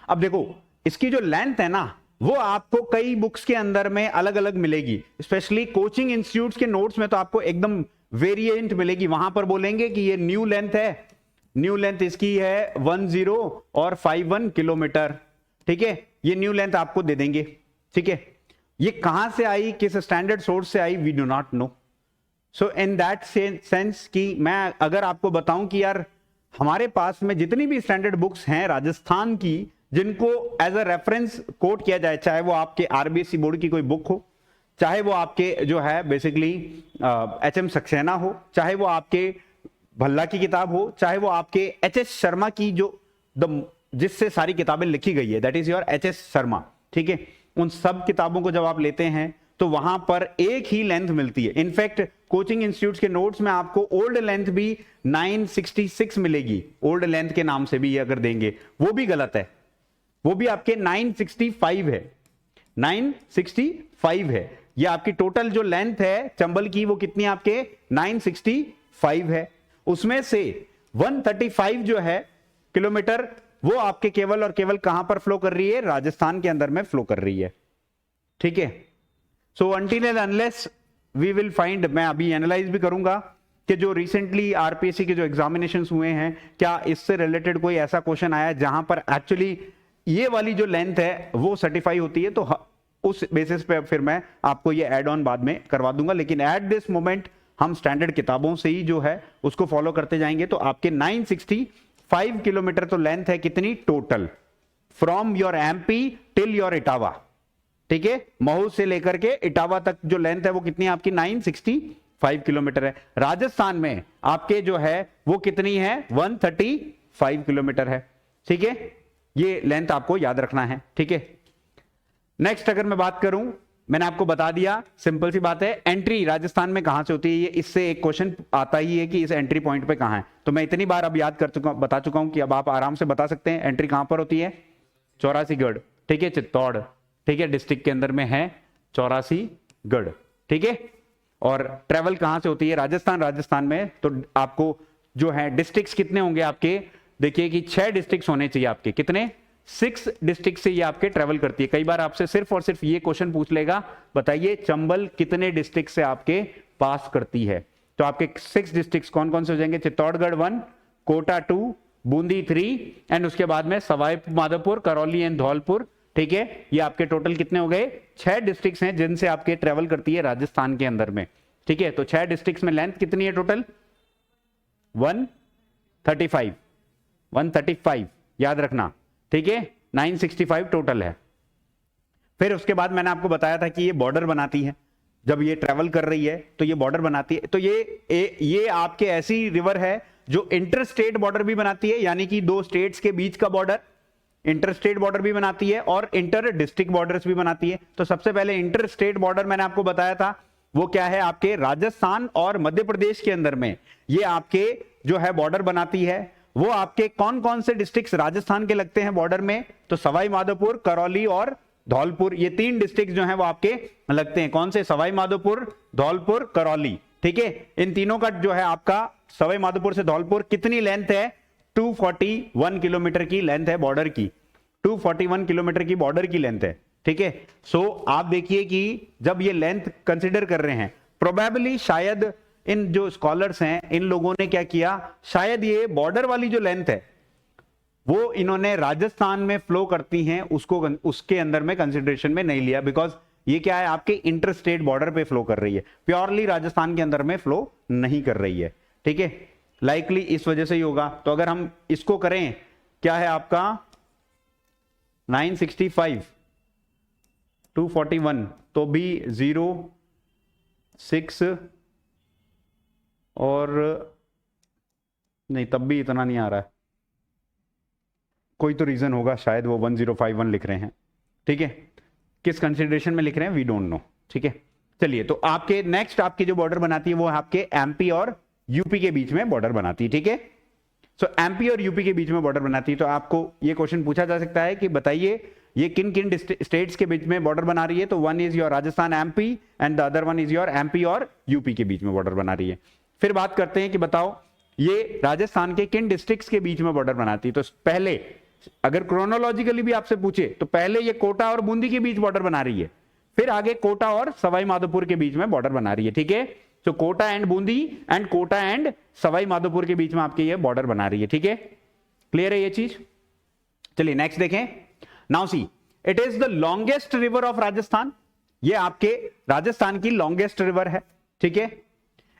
अब देखो इसकी जो लेंथ है ना वो आपको कई बुक्स के अंदर में अलग अलग मिलेगी, स्पेशली कोचिंग इंस्टीट्यूट्स के नोट्स में तो आपको एकदम वेरिएंट मिलेगी, वहां पर बोलेंगे कि ये न्यू लेंथ है, न्यू लेंथ इसकी है 10 और 51 किलोमीटर, ठीक है, ये न्यू लेंथ आपको दे देंगे, ठीक है। ये कहां से आई, किस स्टैंडर्ड सोर्स से आई, we do not know. So in that sense कि मैं अगर आपको बताऊं कि यार हमारे पास में जितनी भी स्टैंडर्ड बुक्स हैं राजस्थान की जिनको एज अ रेफरेंस कोट किया जाए, चाहे वो आपके आरबीएससी बोर्ड की कोई बुक हो, चाहे वो आपके जो है बेसिकली एचएम सक्सेना हो, चाहे वो आपके भल्ला की किताब हो, चाहे वो आपके एचएस शर्मा की जो जिससे सारी किताबें लिखी गई है, that is your HS Sharma, ठीक है, उन सब किताबों को जब आप लेते हैं तो वहां पर एक ही लेंथ मिलती है। इनफैक्ट कोचिंग इंस्टीट्यूट्स के नोट्स में आपको ओल्ड लेंथ भी 966 मिलेगी, ओल्ड लेंथ के नाम से भी अगर देंगे वो भी गलत है, वो भी आपके 965 है, 965 है, ये आपकी टोटल जो लेंथ है चंबल की वो कितनी आपके 965 है, उसमें से 135 जो है किलोमीटर वो आपके केवल और केवल कहां पर फ्लो कर रही है, राजस्थान के अंदर में फ्लो कर रही है, ठीक है। So until and unless we will find, मैं अभी एनालाइज भी करूंगा कि जो रिसेंटली आरपीएससी के जो एग्जामिनेशंस हुए हैं क्या इससे रिलेटेड कोई ऐसा क्वेश्चन आया है जहां पर एक्चुअली ये वाली जो लेंथ है वो सर्टिफाई होती है, तो उस बेसिस पे फिर मैं आपको ये ऐड ऑन बाद में करवा दूंगा, लेकिन एट दिस मोमेंट हम स्टैंडर्ड किताबों से ही जो है उसको फॉलो करते जाएंगे। तो आपके 965 किलोमीटर तो लेंथ है कितनी total, from your MP till your Etawah, ठीक है, महू से लेकर के इटावा तक जो लेंथ है वो कितनी है आपकी 965 किलोमीटर है। राजस्थान में आपके जो है वो कितनी है 135 किलोमीटर है, ठीक है, ये लेंथ आपको याद रखना है, ठीक है। नेक्स्ट अगर मैं बात करूं, मैंने आपको बता दिया, सिंपल सी बात है, एंट्री राजस्थान में कहां से होती है, ये इससे एक क्वेश्चन आता ही है कि इस एंट्री पॉइंट पे कहां है, तो मैं इतनी बार अब याद कर चुका बता चुका हूं कि अब आप आराम से बता सकते हैं एंट्री कहां पर होती है, 84गढ़, ठीक है, चित्तौड़, ठीक है, डिस्ट्रिक्ट के अंदर में है 84गढ़, ठीक है। और ट्रेवल कहां से होती है, राजस्थान में, तो आपको जो है डिस्ट्रिक्ट कितने होंगे आपके, देखिए कि 6 डिस्ट्रिक्ट होने चाहिए आपके, कितने 6 डिस्ट्रिक्ट से ये आपके ट्रेवल करती है। कई बार आपसे सिर्फ और सिर्फ ये क्वेश्चन पूछ लेगा, बताइए चंबल कितने डिस्ट्रिक्ट से आपके पास करती है, तो आपके 6 डिस्ट्रिक्ट कौन कौन से हो जाएंगे, चित्तौड़गढ़ 1, कोटा 2, बूंदी 3 एंड उसके बाद में सवाई माधोपुर, करौली एंड धौलपुर, ठीक है, ये आपके टोटल कितने हो गए 6 डिस्ट्रिक्ट हैं जिनसे आपके ट्रेवल करती है राजस्थान के अंदर में, ठीक है। तो 6 डिस्ट्रिक्ट में लेंथ कितनी है टोटल 135 याद रखना, ठीक है, 965 टोटल है। फिर उसके बाद मैंने आपको बताया था कि ये बॉर्डर बनाती है, जब ये ट्रेवल कर रही है तो ये बॉर्डर बनाती है, तो ये आपके ऐसी रिवर है जो इंटर स्टेट बॉर्डर भी बनाती है, यानी कि 2 स्टेट्स के बीच का बॉर्डर, इंटर स्टेट बॉर्डर भी बनाती है और इंटर डिस्ट्रिक्ट बॉर्डर्स भी बनाती है। तो सबसे पहले इंटर स्टेट बॉर्डर मैंने आपको बताया था वो क्या है, आपके राजस्थान और मध्य प्रदेश के अंदर में ये आपके जो है बॉर्डर बनाती है। वो आपके कौन कौन से डिस्ट्रिक्ट राजस्थान के लगते हैं बॉर्डर में, तो सवाई माधोपुर, करौली और धौलपुर, ये 3 डिस्ट्रिक्ट जो हैं वो आपके लगते हैं, कौन से, सवाई माधोपुर, धौलपुर, करौली, ठीक है। इन तीनों का जो है आपका सवाई माधोपुर से धौलपुर कितनी लेंथ है, 241 किलोमीटर की लेंथ है बॉर्डर की, 241 किलोमीटर की बॉर्डर की लेंथ है, ठीक है। सो आप देखिए कि जब ये लेंथ कंसिडर कर रहे हैं, प्रोबेबली शायद इन जो स्कॉलर्स हैं इन लोगों ने क्या किया, शायद ये बॉर्डर वाली जो लेंथ है वो इन्होंने राजस्थान में फ्लो करती हैं उसको उसके अंदर में कंसिडरेशन में नहीं लिया, बिकॉज ये क्या है आपके इंटर स्टेट बॉर्डर पे फ्लो कर रही है, प्योरली राजस्थान के अंदर में फ्लो नहीं कर रही है। ठीक है, लाइकली इस वजह से ही होगा। तो अगर हम इसको करें, क्या है आपका 965 241, तो भी 0 6 और नहीं, तब भी इतना नहीं आ रहा है, कोई तो रीजन होगा, शायद वो 1051 लिख रहे हैं। ठीक है, किस कंसिडरेशन में लिख रहे हैं वी डोंट नो। ठीक है, चलिए, तो आपके नेक्स्ट आपकी जो बॉर्डर बनाती है वो आपके एमपी और यूपी के बीच में बॉर्डर बनाती है। ठीक है, सो एमपी और यूपी के बीच में बॉर्डर बनाती है। तो आपको ये क्वेश्चन पूछा जा सकता है कि बताइए ये किन किन स्टेट्स के बीच में बॉर्डर बना रही है। तो one is your Rajasthan MP and the other one is your MP और यूपी के बीच में बॉर्डर बना रही है। फिर बात करते हैं कि बताओ ये राजस्थान के किन डिस्ट्रिक्ट्स के बीच में बॉर्डर बनाती है। तो पहले अगर क्रोनोलॉजिकली भी आपसे पूछे तो पहले ये कोटा और बूंदी के बीच बॉर्डर बना रही है, फिर आगे कोटा और सवाई माधोपुर के बीच में बॉर्डर बना रही है। ठीक है, तो Kota and Bundi and Kota and Sawai Madhopur के बीच में आपके ये बॉर्डर बना रही है। ठीक है, क्लियर है ये चीज। चलिए नेक्स्ट देखें। Now see, it is the longest river of Rajasthan, ये आपके राजस्थान की लॉन्गेस्ट रिवर है। ठीक है,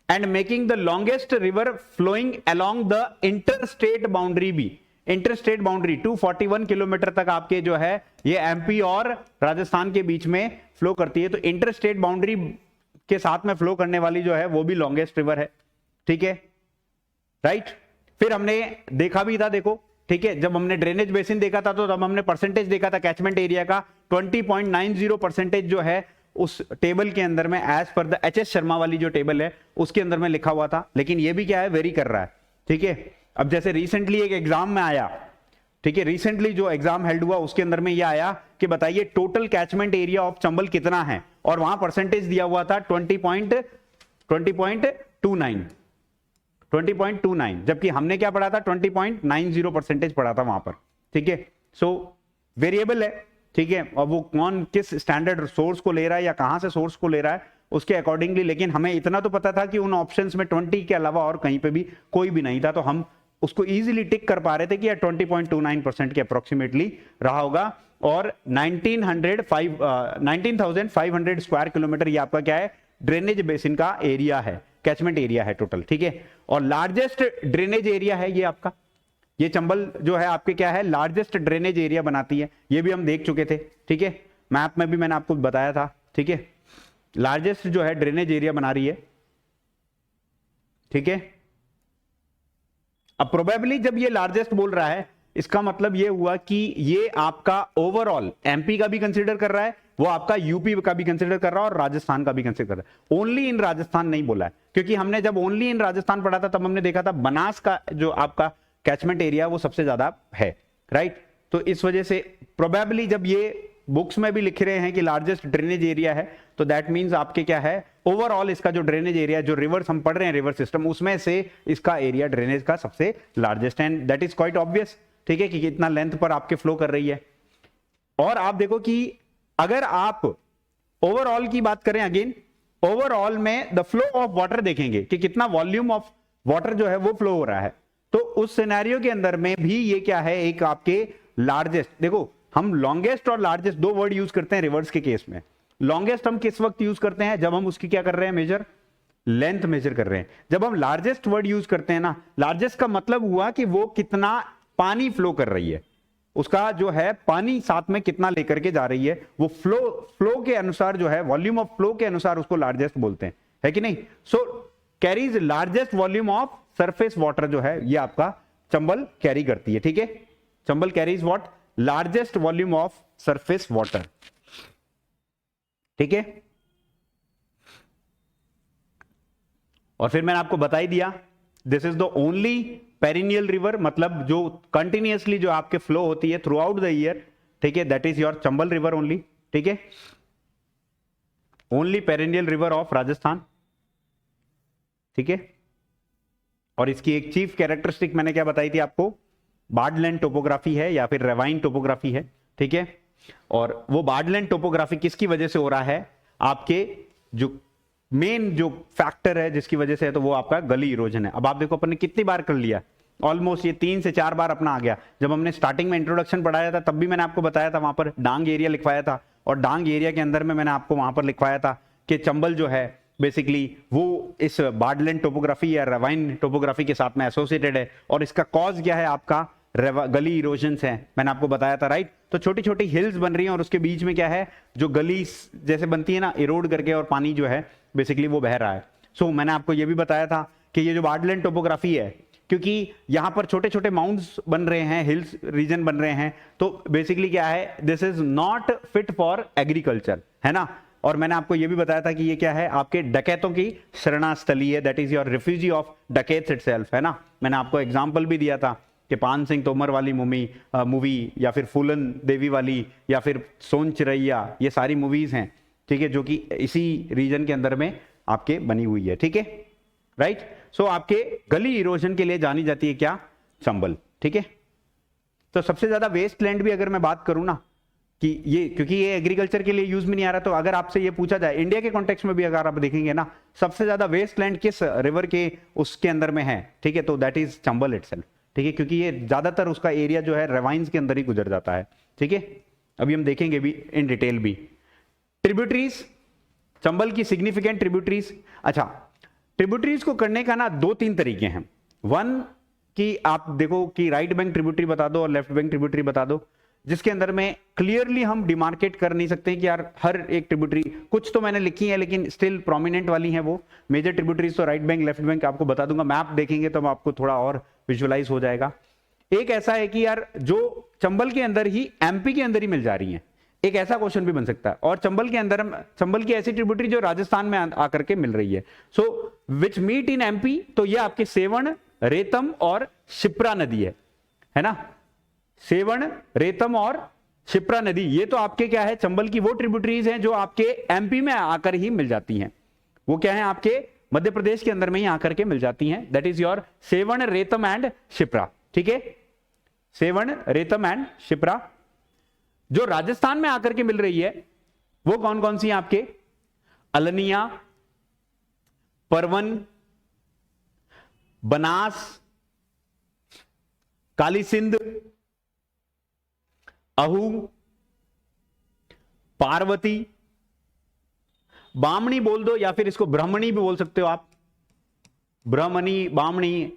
and making the longest river flowing along the inter state boundary भी, इंटर स्टेट बाउंड्री 241 किलोमीटर तक आपके जो है ये एमपी और राजस्थान के बीच में फ्लो करती है। तो इंटर स्टेट बाउंड्री के साथ में फ्लो करने वाली जो है वो भी लॉन्गेस्ट रिवर है। ठीक है, राइट। फिर हमने देखा भी था, देखो, ठीक है, जब हमने ड्रेनेज बेसिन देखा था तो तब हमने परसेंटेज देखा था कैचमेंट एरिया का, 20.90% जो है उस टेबल के अंदर में as per the HS Sharma वाली जो टेबल है उसके अंदर में लिखा हुआ था। लेकिन ये भी क्या है, वेरी कर रहा है। ठीक है, अब जैसे रिसेंटली एक एग्जाम में आया, ठीक है, रिसेंटली जो एग्जाम हेल्ड हुआ उसके अंदर में ये आया कि बताइए total catchment area of Chambal कितना है, और वहां परसेंटेज दिया हुआ था 20.29, जबकि हमने क्या पढ़ा था 20.90 परसेंटेज पढ़ा था वहां पर। ठीक है, सो वेरिएबल है। ठीक है, और वो कौन किस स्टैंडर्ड सोर्स को ले रहा है या कहां से सोर्स को ले रहा है उसके अकॉर्डिंगली, लेकिन हमें इतना तो पता था कि उन ऑप्शंस में 20 के अलावा और कहीं पे भी कोई भी नहीं था, तो हम उसको इजीली टिक कर पा रहे थे कि 20.29% के अप्रोक्सीमेटली रहा होगा। और 19,500 स्क्वायर किलोमीटर ये आपका क्या है, ड्रेनेज बेसिन का एरिया है, कैचमेंट एरिया है टोटल। ठीक है, और लार्जेस्ट ड्रेनेज एरिया है ये आपका, ये चंबल जो है आपके क्या है, लार्जेस्ट ड्रेनेज एरिया बनाती है, ये भी हम देख चुके थे। ठीक है, मैप में भी मैंने आपको बताया था। ठीक है, लार्जेस्ट जो है ड्रेनेज एरिया बना रही है। ठीक है, अब प्रोबेबली जब ये लार्जेस्ट बोल रहा है इसका मतलब ये हुआ कि ये आपका ओवरऑल एमपी का भी कंसीडर कर रहा है, वो आपका यूपी का भी कंसीडर कर रहा है और राजस्थान का भी कंसीडर कर रहा है। ओनली इन राजस्थान नहीं बोला है, क्योंकि हमने जब ओनली इन राजस्थान पढ़ा था तब हमने देखा था बनास का जो आपका कैचमेंट एरिया वो सबसे ज्यादा है, राइट। तो इस वजह से प्रोबेबली जब ये बुक्स में भी लिख रहे हैं कि लार्जेस्ट ड्रेनेज एरिया है, तो दैट मींस आपके क्या है, ओवरऑल इसका जो ड्रेनेज एरिया, जो रिवर्स हम पढ़ रहे हैं रिवर सिस्टम, उसमें से इसका एरिया ड्रेनेज का सबसे largest, and that is quite obvious. ठीक है, कि कितना लेंथ पर आपके फ्लो कर रही है। और आप देखो कि अगर आप ओवरऑल की बात करें, अगेन ओवरऑल में द फ्लो ऑफ वाटर देखेंगे कि कितना वॉल्यूम ऑफ वाटर जो है वो फ्लो हो रहा है, तो उस सिनेरियो के अंदर में भी ये क्या है, एक आपके लार्जेस्ट, देखो हम लॉन्गेस्ट और लार्जेस्ट दो वर्ड यूज करते हैं रिवर्स के केस में। लॉन्गेस्ट हम किस वक्त यूज करते हैं, जब हम उसकी क्या कर रहे हैं, मेजर, लेंथ मेजर कर रहे हैं। जब हम लार्जेस्ट वर्ड यूज करते हैं ना, लार्जेस्ट का मतलब हुआ कि वो कितना पानी फ्लो कर रही है, उसका जो है पानी साथ में कितना लेकर के जा रही है, वो फ्लो के अनुसार जो है, वॉल्यूम ऑफ फ्लो के अनुसार उसको लार्जेस्ट बोलते हैं, है कि नहीं। So carries largest volume of surface water जो है ये आपका चंबल कैरी करती है। ठीक है, Chambal carries what, largest volume of surface water. ठीक है, और फिर मैंने आपको बता ही दिया, this is the only perennial river, मतलब जो कंटिन्यूअसली जो आपके फ्लो होती है थ्रू आउट द ईयर। ठीक है, that is your Chambal river only. ठीक है, only perennial river of Rajasthan. ठीक है, और इसकी एक चीफ कैरेक्टरिस्टिक मैंने क्या बताई थी आपको, बार्डलैंड टोपोग्राफी है या फिर रेवाइन टोपोग्राफी है। ठीक है, और वो बार्डलैंड टोपोग्राफी किसकी वजह से हो रहा है, आपके जो मेन जो फैक्टर है जिसकी वजह से है, तो वो आपका गली इरोजन है। अब आप देखो अपन ने कितनी बार कर लिया, ऑलमोस्ट ये 3 से 4 बार अपना आ गया। जब हमने स्टार्टिंग में इंट्रोडक्शन पढ़ाया था तब भी मैंने आपको बताया था, वहां पर डांग एरिया लिखवाया था, और डांग एरिया के अंदर में मैंने आपको वहां पर लिखवाया था कि चंबल जो है बेसिकली वो इस बार्डलैंड टोपोग्राफी या रवाइन टोपोग्राफी के साथ में एसोसिएटेड है, और इसका कॉज क्या है, आपका गली इरोजन्स है, मैंने आपको बताया था, राइट। तो छोटी छोटी हिल्स बन रही हैं और उसके बीच में क्या है, जो गली जैसे बनती है ना, इरोड करके, और पानी जो है बेसिकली वो बह रहा है। सो मैंने आपको ये भी बताया था कि ये जो बार्डलैंड टोपोग्राफी है, क्योंकि यहां पर छोटे छोटे माउंट्स बन रहे हैं, हिल्स रीजन बन रहे हैं, तो बेसिकली क्या है, this is not fit for agriculture, है ना। और मैंने आपको यह भी बताया था कि ये क्या है, आपके डकैतों की शरणास्थली है, that is your refugee of dacoits itself, है ना। मैंने आपको एग्जांपल भी दिया था कि पान सिंह तोमर वाली मूवी या फिर फूलन देवी वाली या फिर सोन चिरैया, ये सारी मूवीज हैं, ठीक है, जो कि इसी रीजन के अंदर में आपके बनी हुई है, ठीक है, राइट। सो आपके गली इरोजन के लिए जानी जाती है क्या, चंबल, ठीक है। तो सबसे ज्यादा वेस्ट लैंड भी अगर मैं बात करूं ना, कि ये क्योंकि ये एग्रीकल्चर के लिए यूज में नहीं आ रहा, तो अगर आपसे ये पूछा जाए इंडिया के कॉन्टेक्स्ट में भी अगर आप देखेंगे ना, सबसे ज्यादा वेस्ट लैंड किस रिवर के उसके अंदर में है, ठीक है, तो दैट इज चंबल इटसेल्फ, ठीक है, क्योंकि ये ज्यादातर उसका एरिया जो है रेवाइंस के अंदर ही गुजर जाता है, ठीक है। अभी हम देखेंगे भी इन डिटेल भी ट्रिब्यूटरीज, चंबल की सिग्निफिकेंट ट्रिब्यूटरीज। अच्छा, ट्रिब्यूटरीज को करने का ना 2-3 तरीके हैं। वन कि आप देखो कि राइट बैंक ट्रिब्यूटरी बता दो और लेफ्ट बैंक ट्रिब्यूटरी बता दो, जिसके अंदर में क्लियरली हम डिमार्केट कर नहीं सकते कि यार हर एक ट्रिब्यूटरी, कुछ तो मैंने लिखी है लेकिन स्टिल प्रोमिनेंट वाली है वो मेजर ट्रिब्यूटरीज, तो राइट बैंक लेफ्ट बैंक आपको बता दूंगा, मैप देखेंगे तो आपको थोड़ा और विजुअलाइज हो जाएगा। एक ऐसा है कि यार जो चंबल के अंदर ही, एमपी के अंदर ही मिल जा रही है, एक ऐसा क्वेश्चन भी बन सकता है, और चंबल के अंदर, चंबल की ऐसी ट्रिब्यूटरी जो राजस्थान में आकर के मिल रही है, सो विच मीट इन एमपी, तो ये आपके सेवन, रेतम और शिप्रा नदी है ना, सेवन, रेतम और शिप्रा नदी, ये तो आपके क्या है, चंबल की वो ट्रिब्यूटरीज हैं जो आपके एमपी में आकर ही मिल जाती हैं। वो क्या है, आपके मध्य प्रदेश के अंदर में ही आकर के मिल जाती हैं, that is your seven, Retam and Shipra, ठीक है, सेवन, रेतम एंड शिप्रा। जो राजस्थान में आकर के मिल रही है वो कौन कौन सी है आपके, अलनिया, परवन, बनास, काली सिंध, अहू, पार्वती, बामणी बोल दो या फिर इसको ब्राह्मणी भी बोल सकते हो आप, ब्राह्मणी बामणी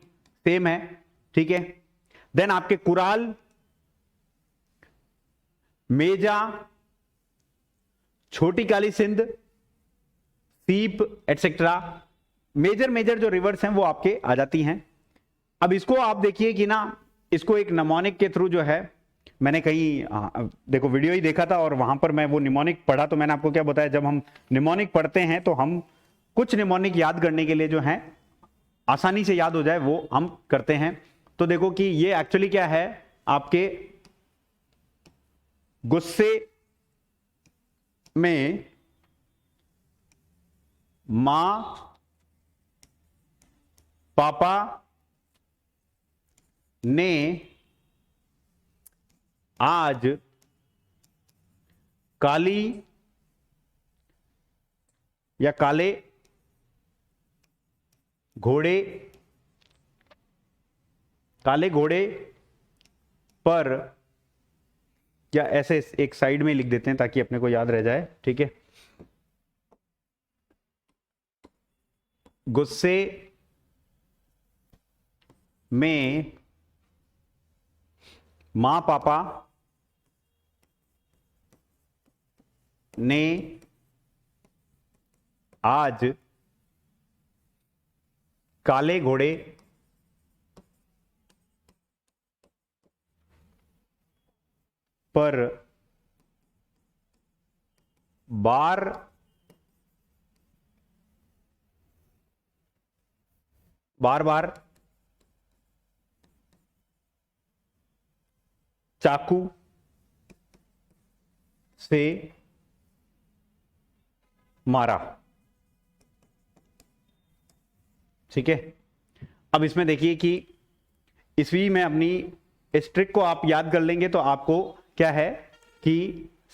सेम है, ठीक है। देन आपके कुराल, मेजा, छोटी काली सिंध, सीप एटसेट्रा, मेजर जो रिवर्स हैं वो आपके आ जाती हैं। अब इसको आप देखिए कि ना, इसको एक निमोनिक के थ्रू जो है, मैंने कहीं देखो वीडियो ही देखा था और वहां पर मैं वो निमोनिक पढ़ा, तो मैंने आपको क्या बताया, जब हम निमोनिक पढ़ते हैं तो हम कुछ निमोनिक याद करने के लिए जो है आसानी से याद हो जाए वो हम करते हैं। तो देखो कि ये एक्चुअली क्या है, आपके गुस्से में मां पापा ने आज काली या काले घोड़े, काले घोड़े पर, या ऐसे एक साइड में लिख देते हैं ताकि अपने को याद रह जाए, ठीक है, गुस्से में मां पापा ने आज काले घोड़े पर बार बार चाकू से मारा, ठीक है। अब इसमें देखिए कि ईस्वी में अपनी इस ट्रिक को आप याद कर लेंगे तो आपको क्या है कि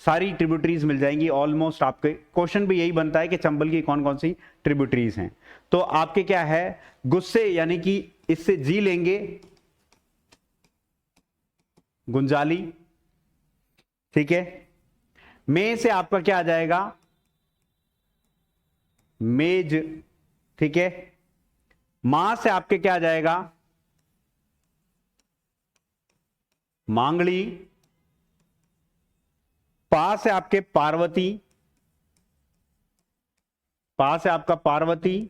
सारी ट्रिब्यूटरीज मिल जाएंगी ऑलमोस्ट। आपके क्वेश्चन भी यही बनता है कि चंबल की कौन कौन सी ट्रिब्यूटरीज हैं। तो आपके क्या है, गुस्से यानी कि इससे जी लेंगे गुंजाली, ठीक है। में से आपका क्या आ जाएगा, मेज, ठीक है। मां से आपके क्या आ जाएगा, मांगली। पा से आपके पार्वती, पा से आपका पार्वती।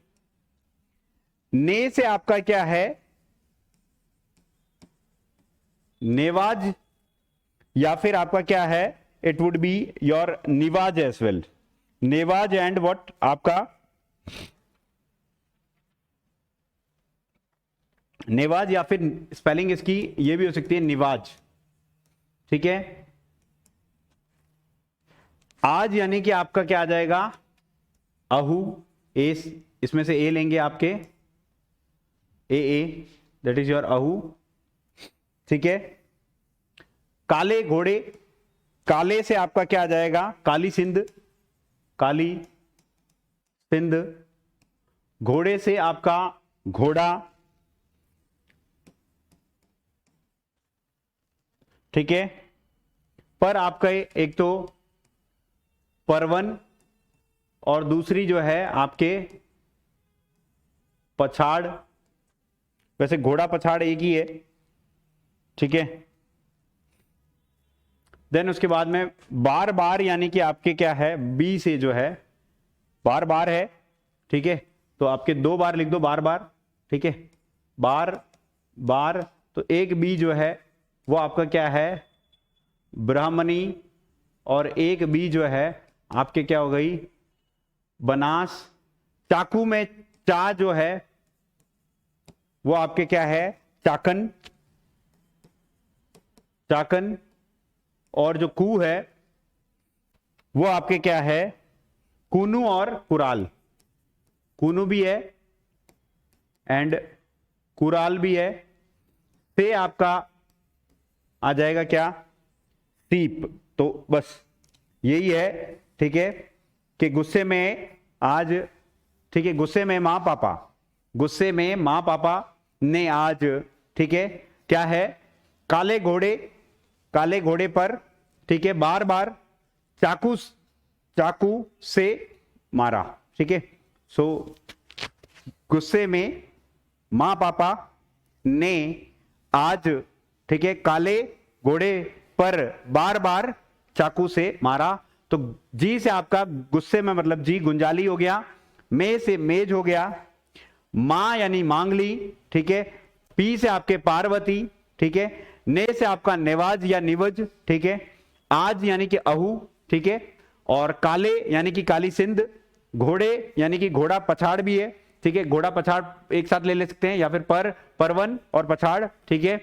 ने से आपका क्या है, नेवाज, या फिर आपका क्या है, it would be your Niwaj as well. Newaj and what आपका नेवाज, या फिर स्पेलिंग इसकी ये भी हो सकती है निवाज, ठीक है। आज यानी कि आपका क्या आ जाएगा, अहू। ए, इसमें से ए लेंगे आपके, ए दैट इज योर अहू, ठीक है। काले घोड़े, काले से आपका क्या आ जाएगा, काली सिंध, काली सिंध। घोड़े से आपका घोड़ा, ठीक है। पर आपका एक तो परवन और दूसरी जो है आपके पछाड़। वैसे घोड़ा पछाड़ एक ही है, ठीक है। देन उसके बाद में बार बार यानी कि आपके क्या है, बी से जो है बार बार है, ठीक है। तो आपके 2 बार लिख दो, बार बार, ठीक है। बार बार, तो एक बी जो है वो आपका क्या है, ब्राह्मणी। और एक बी जो है आपके क्या हो गई, बनास। चाकू में चा जो है वो आपके क्या है, चाकन, चाकन। और जो कू है वो आपके क्या है, कूनू और कुराल। कूनू भी है एंड कुराल भी है। से आपका आ जाएगा क्या, सीप। तो बस यही है, ठीक है, कि गुस्से में आज, ठीक है, गुस्से में मां पापा, गुस्से में मां पापा ने आज, ठीक है, क्या है, काले घोड़े, काले घोड़े पर, ठीक है, बार बार चाकू, चाकू से मारा, ठीक है। सो गुस्से में मां पापा ने आज, ठीक है, काले घोड़े पर बार बार चाकू से मारा। तो जी से आपका गुस्से में मतलब जी गुंजाली हो गया, में से मेज हो गया, मां यानी मांगली, ठीक है। पी से आपके पार्वती, ठीक है। ने से आपका नेवाज या निवज, ठीक है। आज यानी कि अहू, ठीक है। और काले यानी कि काली सिंध। घोड़े यानी कि घोड़ा पछाड़ भी है, ठीक है, घोड़ा पछाड़ एक साथ ले सकते हैं, या फिर परवन और पछाड़, ठीक है।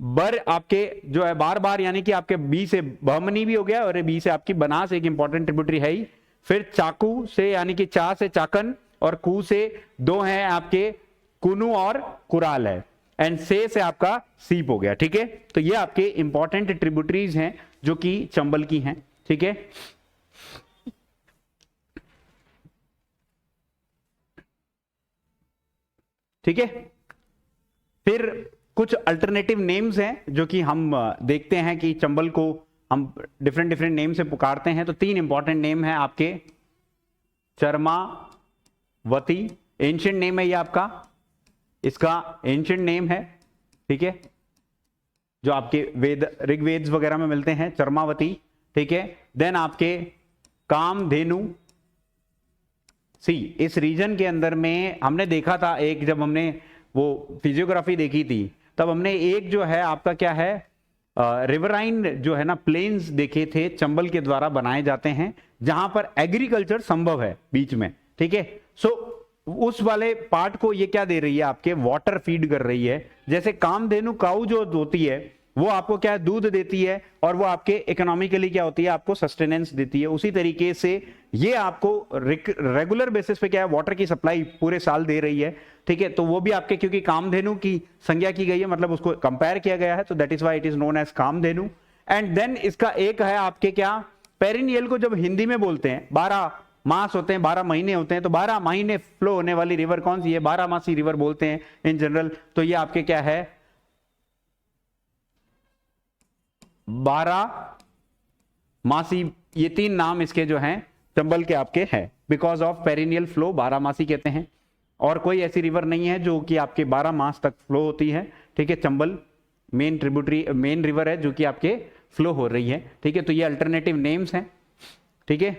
बर आपके जो है बार बार यानी कि आपके बी से बहमनी भी हो गया, और बी से आपकी बनास एक इंपॉर्टेंट ट्रिब्यूटरी है ही। फिर चाकू से यानी कि चा से चाकन, और कू से 2 हैं आपके कुनू और कुराल है, एंड से आपका सीप हो गया, ठीक है। तो ये आपके इंपॉर्टेंट ट्रिब्यूटरीज हैं जो कि चंबल की हैं, ठीक है। ठीक है, फिर कुछ अल्टरनेटिव नेम्स हैं जो कि हम देखते हैं कि चंबल को हम डिफरेंट डिफरेंट नेम से पुकारते हैं। तो 3 इंपॉर्टेंट नेम हैं आपके, चरमावती, एंशिएंट नेम है ये आपका, इसका एंशिएंट नेम है, ठीक है, जो आपके वेद ऋग्वेद वगैरह में मिलते हैं, चरमावती, ठीक है। देन आपके कामधेनु। सी इस रीजन के अंदर में हमने देखा था एक, जब हमने वो फिजियोग्राफी देखी थी तब हमने एक जो है आपका क्या है, रिवराइन जो है ना प्लेन्स देखे थे, चंबल के द्वारा बनाए जाते हैं जहां पर एग्रीकल्चर संभव है बीच में, ठीक है। सो उस वाले पार्ट को ये क्या दे रही है, आपके वाटर फीड कर रही है। जैसे कामधेनु काऊ जो होती है वो आपको क्या है, दूध देती है, और वो आपके इकोनॉमिकली क्या होती है, आपको सस्टेनेंस देती है। उसी तरीके से ये आपको रेगुलर बेसिस पे क्या है, वाटर की सप्लाई पूरे साल दे रही है, ठीक है। तो वो भी आपके, क्योंकि कामधेनु की संज्ञा की गई है, मतलब उसको कंपेयर किया गया है, तो that is why it is known as Kamdhenu. And then इसका एक है आपके क्या, पेरिनियल को जब हिंदी में बोलते हैं, 12 मास होते हैं, 12 महीने होते हैं, तो 12 महीने फ्लो होने वाली रिवर कौन सी है? 12 मासी रिवर बोलते हैं इन जनरल। तो ये आपके क्या है? 12 मासी, ये 3 नाम इसके जो हैं चंबल के आपके हैं, बिकॉज ऑफ पेरिनियल फ्लो 12 मासी कहते हैं। और कोई ऐसी रिवर नहीं है जो कि आपके 12 मास तक फ्लो होती है, ठीक है। Chambal main tributary, main river है जो कि आपके फ्लो हो रही है, ठीक है। तो ये अल्टरनेटिव नेम्स हैं, ठीक है।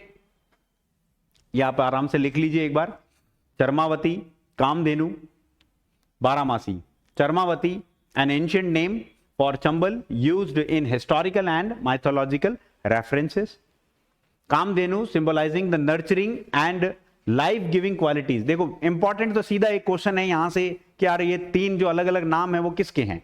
ये आप आराम से लिख लीजिए एक बार। Charmavati, Kamdhenu, Baramasi. Charmavati, an ancient name for Chambal used in historical and mythological references. Kamdhenu symbolising the nurturing and life giving qualities. देखो इंपॉर्टेंट तो सीधा एक क्वेश्चन है यहां से कि यार ये 3 जो अलग अलग नाम है वो किसके हैं,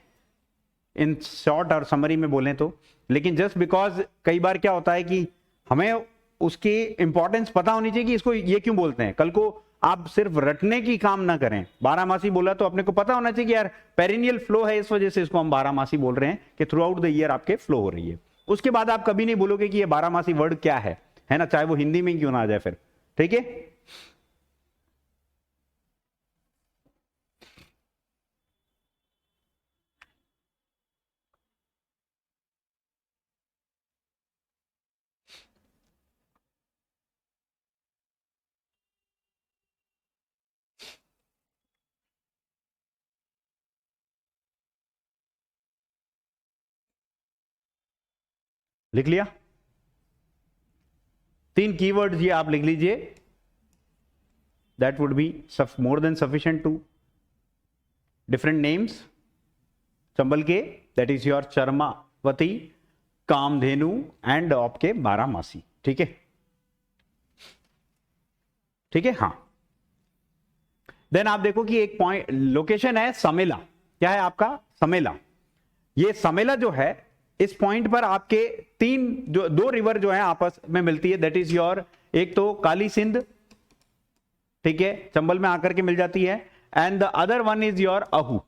इन शॉर्ट और समरी में बोलें तो। लेकिन जस्ट बिकॉज कई बार क्या होता है कि हमें उसकी इंपॉर्टेंस पता होनी चाहिए कि इसको ये क्यों बोलते हैं। कल को आप सिर्फ रटने की काम ना करें। 12 मासी बोला तो अपने को पता होना चाहिए कि यार पेरिनियल फ्लो है, इस वजह से इसको हम 12 मासी बोल रहे हैं कि थ्रू आउट द ईयर आपके फ्लो हो रही है। उसके बाद आप कभी नहीं बोलोगे कि ये 12 मासी वर्ड क्या है ना, चाहे वो हिंदी में क्यों ना आ जाए फिर, ठीक है। लिख लिया? 3 कीवर्ड्स ये आप लिख लीजिए, that would be more than sufficient two different names Chambal के, that is your Charmavati, Kamdhenu and आपके 12 मासी, ठीक है, ठीक है। हाँ, देन आप देखो कि एक पॉइंट लोकेशन है समेला। क्या है आपका? समेला। ये समेला जो है, इस पॉइंट पर आपके 2 रिवर जो है आपस में मिलती है, दैट इज योर, एक तो काली सिंध, ठीक है, चंबल में आकर के मिल जाती है, and the other one is your अहू।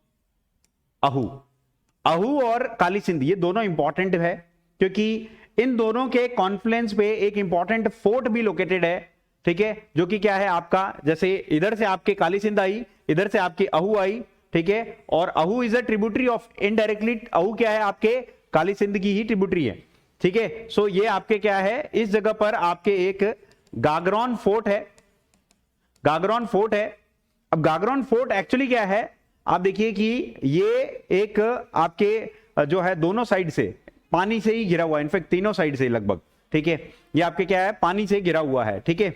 अहू, अहू और काली सिंध ये दोनों इंपॉर्टेंट है क्योंकि इन दोनों के कॉन्फ्लुएंस पे एक इंपॉर्टेंट फोर्ट भी लोकेटेड है, ठीक है, जो कि क्या है आपका, जैसे इधर से आपके काली सिंध आई, इधर से आपकी अहू आई, ठीक है। और अहू is a tributary of, indirectly अहू क्या है आपके काली सिंध की ही ट्रिब्यूटरी है, ठीक है। सो ये आपके क्या है, इस जगह पर आपके एक गागरौन फोर्ट है, गागरौन फोर्ट है। अब गागरौन फोर्ट एक्चुअली क्या है, आप देखिए कि ये एक आपके जो है दोनों साइड से पानी से ही घिरा हुआ है, इनफैक्ट तीनों साइड से लगभग, ठीक है। ये आपके क्या है, पानी से घिरा हुआ है, ठीक है।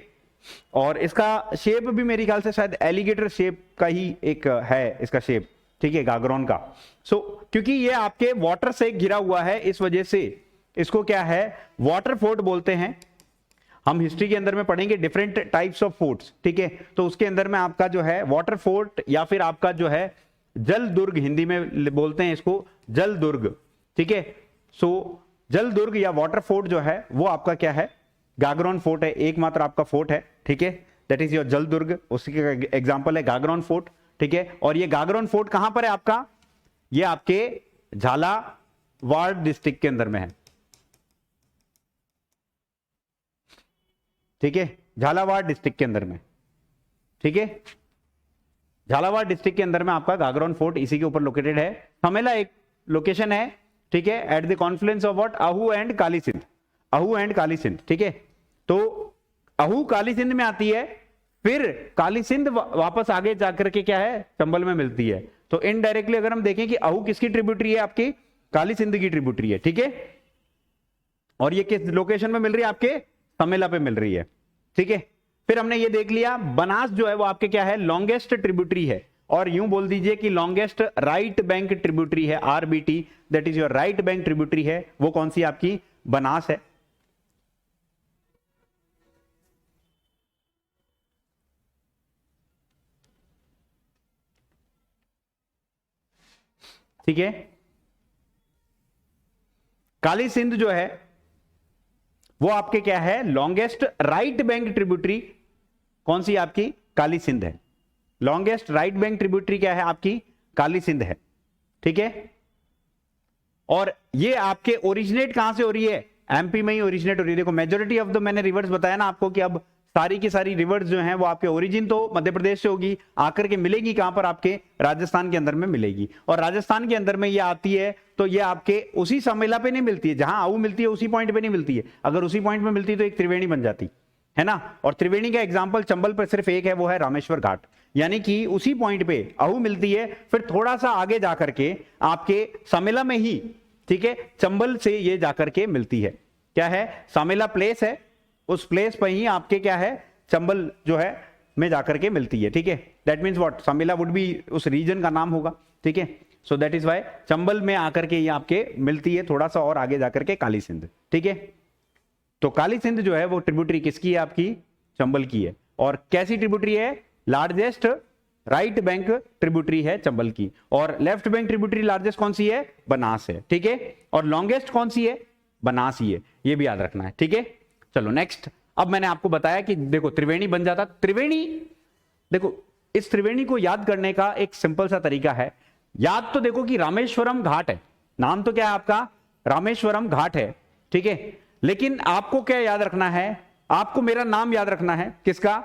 और इसका शेप भी मेरे ख्याल से शायद एलिगेटर शेप का ही एक है इसका शेप, ठीक है, गागरौन का। क्योंकि ये आपके वाटर से घिरा हुआ है, इस वजह से इसको क्या है, वाटर फोर्ट बोलते हैं। हम हिस्ट्री के अंदर में पढ़ेंगे डिफरेंट टाइप्स ऑफ फोर्ट्स, ठीक है। तो उसके अंदर में आपका जो है वाटर फोर्ट या फिर आपका जो है जल दुर्ग, हिंदी में बोलते हैं इसको जल दुर्ग, ठीक है। जल दुर्ग या वाटर फोर्ट जो है वो आपका क्या है, गागरौन फोर्ट है, एकमात्र आपका फोर्ट है, ठीक है, दैट इज योर जल दुर्ग। उसकी एग्जांपल है गागरौन फोर्ट, ठीक है। और ये गागरौन फोर्ट कहां पर है आपका, ये आपके झालावाड़ डिस्ट्रिक्ट के अंदर में है, ठीक है, झालावाड़ डिस्ट्रिक्ट के अंदर में, ठीक है। झालावाड़ डिस्ट्रिक्ट के अंदर में आपका गागरौन फोर्ट इसी के ऊपर लोकेटेड है। समेला एक लोकेशन है, ठीक है, at the confluence of what, अहू एंड काली सिंध, अहू एंड काली सिंध, ठीक है। तो अहू काली सिंध में आती है, फिर काली सिंध वापस आगे जाकर के क्या है, चंबल में मिलती है। तो इनडायरेक्टली अगर हम देखें कि अहू किसकी ट्रिब्यूटरी है, आपकी काली सिंध की ट्रिब्यूटरी है, ठीक है। और ये किस लोकेशन में मिल रही है, आपके समेला पे मिल रही है, ठीक है। फिर हमने ये देख लिया बनास जो है वो आपके क्या है, लॉन्गेस्ट ट्रिब्यूटरी है, और यूं बोल दीजिए कि लॉन्गेस्ट राइट बैंक ट्रिब्यूटरी है, RBT, that is your right bank tributary है, वो कौन सी आपकी, बनास है, ठीक है। काली सिंध जो है वो आपके क्या है, लॉन्गेस्ट राइट बैंक ट्रिब्यूटरी कौन सी आपकी, काली सिंध है। लॉन्गेस्ट राइट बैंक ट्रिब्यूटरी क्या है आपकी, काली सिंध है, ठीक है। और ये आपके ओरिजिनेट कहां से हो रही है, एमपी में ही ओरिजिनेट हो रही है। देखो मेजोरिटी ऑफ द, मैंने रिवर्स बताया ना आपको कि अब सारी की सारी रिवर्स जो हैं वो आपके ओरिजिन तो मध्य प्रदेश से होगी, आकर के मिलेगी कहां पर, आपके राजस्थान के अंदर में मिलेगी। और राजस्थान के अंदर में ये आती है तो ये आपके उसी सम्मेला पे नहीं मिलती है, जहां आऊ मिलती है उसी पॉइंट पे नहीं मिलती है। अगर उसी पॉइंट पे मिलती तो एक त्रिवेणी बन जाती है ना। और त्रिवेणी का एग्जाम्पल चंबल पर सिर्फ एक है, वो है रामेश्वर घाट। यानी कि उसी पॉइंट पे आहू मिलती है, फिर थोड़ा सा आगे जाकर के आपके सामेला में ही, ठीक है, चंबल से ये जाकर के मिलती है। क्या है, सामेला प्लेस है, उस प्लेस पर ही आपके क्या है, चंबल जो है में जाकर के मिलती है। ठीक है, दैट मीन्स व्हाट, सामेला वुड बी उस रीजन का नाम होगा। ठीक है, so that is why Chambal में आकर के ये आपके मिलती है, थोड़ा सा और आगे जाकर के काली सिंध। ठीक है, तो काली सिंध जो है वो ट्रिब्यूटरी किसकी है, आपकी चंबल की है। और कैसी ट्रिब्यूटरी है, लार्जेस्ट राइट बैंक ट्रिब्यूटरी है चंबल की। और लेफ्ट बैंक ट्रिब्यूटरी लार्जेस्ट कौन सी है, बनास है। ठीक है, और लॉन्गेस्ट कौन सी है, बनास ही है, ये भी याद रखना है। ठीक है, चलो नेक्स्ट। अब मैंने आपको बताया कि देखो त्रिवेणी बन जाता, त्रिवेणी, देखो इस त्रिवेणी को याद करने का एक सिंपल सा तरीका है। याद तो देखो कि रामेश्वरम घाट है, नाम तो क्या है आपका, रामेश्वरम घाट है। ठीक है, लेकिन आपको क्या याद रखना है, आपको मेरा नाम याद रखना है। किसका,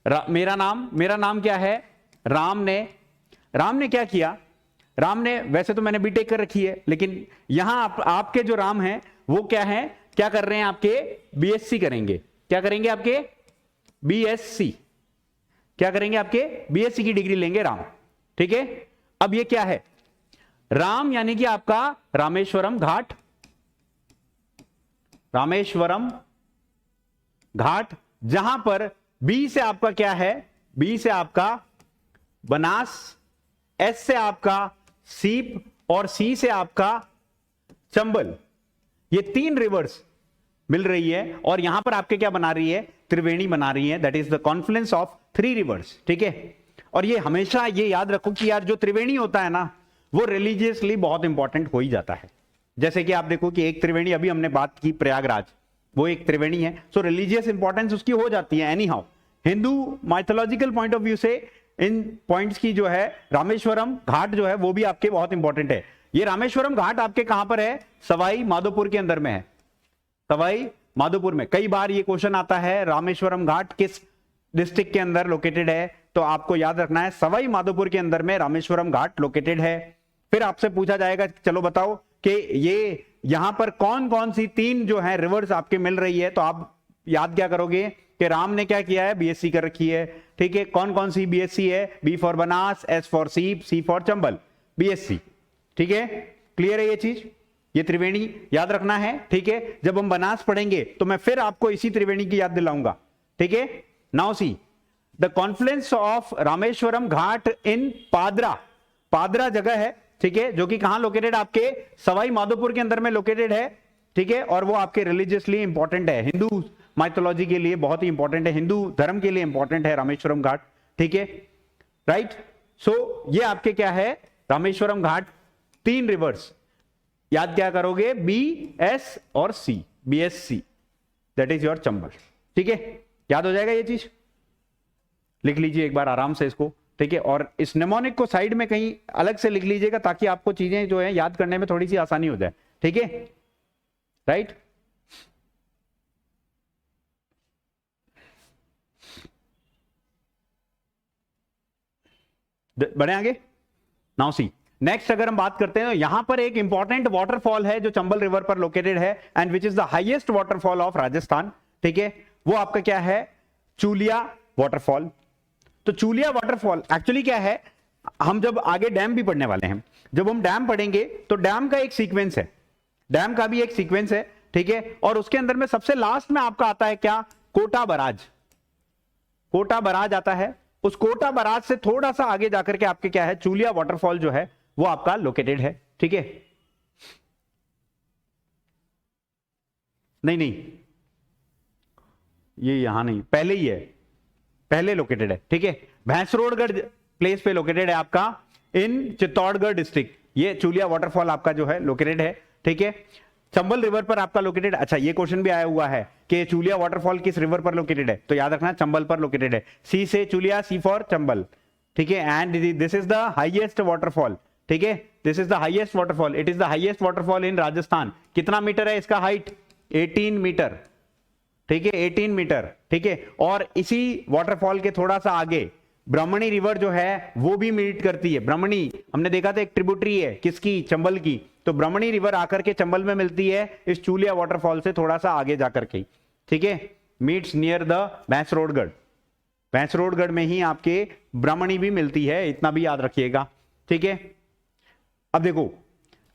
मेरा नाम क्या है, राम ने क्या किया, राम ने, वैसे तो मैंने बीटेक कर रखी है, लेकिन यहां आपके जो राम हैं वो क्या है, क्या कर रहे हैं, आपके बीएससी करेंगे। क्या करेंगे, आपके बीएससी, क्या करेंगे, आपके बीएससी की डिग्री लेंगे राम। ठीक है, अब ये क्या है, राम यानी कि आपका रामेश्वरम घाट, रामेश्वरम घाट, जहां पर बी से आपका क्या है, बी से आपका बनास, एस से आपका सीप और सी से आपका चंबल, ये तीन रिवर्स मिल रही है और यहां पर आपके क्या बना रही है, त्रिवेणी बना रही है। That is the confluence of three reverse. ठीक है, और ये हमेशा ये याद रखो कि यार जो त्रिवेणी होता है ना वो रिलीजियसली बहुत इंपॉर्टेंट हो ही जाता है। जैसे कि आप देखो कि एक त्रिवेणी अभी हमने बात की प्रयागराज, वो एक त्रिवेणी है, सो रिलीजियस इंपॉर्टेंस उसकी हो जाती है any how. Hindu mythological point of view से इन पॉइंट्स की जो है रामेश्वरम घाट जो है वो भी आपके बहुत इंपॉर्टेंट है। ये रामेश्वरम घाट आपके कहां पर है, सवाई माधोपुर के अंदर में है, सवाई माधोपुर में। कई बार ये क्वेश्चन आता है रामेश्वरम घाट किस डिस्ट्रिक्ट के अंदर लोकेटेड है, तो आपको याद रखना है सवाई माधोपुर के अंदर में रामेश्वरम घाट लोकेटेड है। फिर आपसे पूछा जाएगा चलो बताओ कि ये यहां पर कौन कौन सी तीन जो है रिवर्स आपके मिल रही है, तो आप याद क्या करोगे कि राम ने क्या किया है, बीएससी कर रखी है। ठीक है, कौन कौन सी बीएससी है, B for Banas, S for Seep, C for Chambal, BSc. ठीक है, क्लियर है ये चीज, ये त्रिवेणी याद रखना है। ठीक है, जब हम बनास पढ़ेंगे तो मैं फिर आपको इसी त्रिवेणी की याद दिलाऊंगा। ठीक है, now see the confluence of Rameshwaram Ghat in Padra, Padra जगह है, ठीक है, जो कि कहां लोकेटेड, आपके सवाई माधोपुर के अंदर में लोकेटेड है। ठीक है, और वो आपके रिलीजियसली इंपॉर्टेंट है, हिंदू माइथोलॉजी के लिए बहुत ही इंपॉर्टेंट है, हिंदू धर्म के लिए इंपॉर्टेंट है रामेश्वरम घाट। ठीक है, राइट, सो ये आपके क्या है, रामेश्वरम घाट, तीन रिवर्स, याद क्या करोगे, बी एस और सी, B S C, that is your Chambal. ठीक है, याद हो जाएगा ये चीज, लिख लीजिए एक बार आराम से इसको। ठीक है, और इस निमोनिक को साइड में कहीं अलग से लिख लीजिएगा ताकि आपको चीजें जो है याद करने में थोड़ी सी आसानी हो जाए। ठीक है, राइट, बढ़े आगे। नाउ सी नेक्स्ट, अगर हम बात करते हैं तो यहां पर एक इंपॉर्टेंट वाटरफॉल है जो चंबल रिवर पर लोकेटेड है and which is the highest waterfall of Rajasthan. ठीक है, वो आपका क्या है, चूलिया वाटरफॉल। तो चूलिया वाटरफॉल एक्चुअली क्या है, हम जब आगे डैम भी पढ़ने वाले हैं, जब हम डैम पढ़ेंगे तो डैम का एक सीक्वेंस है, डैम का भी एक सीक्वेंस है। ठीक है, और उसके अंदर में सबसे लास्ट में आपका आता है क्या, कोटा बराज, कोटा बराज आता है। उस कोटा बराज से थोड़ा सा आगे जाकर के आपके क्या है, चूलिया वाटरफॉल जो है वो आपका लोकेटेड है। ठीक है, नहीं ये यहां नहीं, पहले ही है, पहले लोकेटेड है। ठीक है, भैंसरोडगढ़ प्लेस पे लोकेटेड है आपका इन चित्तौड़गढ़ डिस्ट्रिक्ट, ये चूलिया वाटरफॉल आपका जो है लोकेटेड है। ठीक है, चंबल रिवर पर आपका लोकेटेड। अच्छा, ये क्वेश्चन भी आया हुआ है कि चूलिया वाटरफॉल किस रिवर पर लोकेटेड है, तो याद रखना चंबल पर लोकेटेड है, सी से चूलिया, सी फॉर चंबल। ठीक है, and this is the highest waterfall. ठीक है, this is the highest waterfall, it is the highest waterfall in Rajasthan. कितना मीटर है इसका हाइट, 18 मीटर, ठीक है, 18 मीटर, ठीक है। और इसी वाटरफॉल के थोड़ा सा आगे ब्राह्मणी रिवर जो है वो भी मीट करती है। ब्राह्मणी हमने देखा था एक ट्रिब्यूटरी है किसकी, चंबल की। तो ब्राह्मणी रिवर आकर के चंबल में मिलती है इस चूलिया वाटरफॉल से थोड़ा सा आगे जाकर के, ठीक है। Meets near the Bhainsrorgarh, Bhainsrorgarh में ही आपके ब्राह्मणी भी मिलती है, इतना भी याद रखिएगा, ठीक है। अब देखो,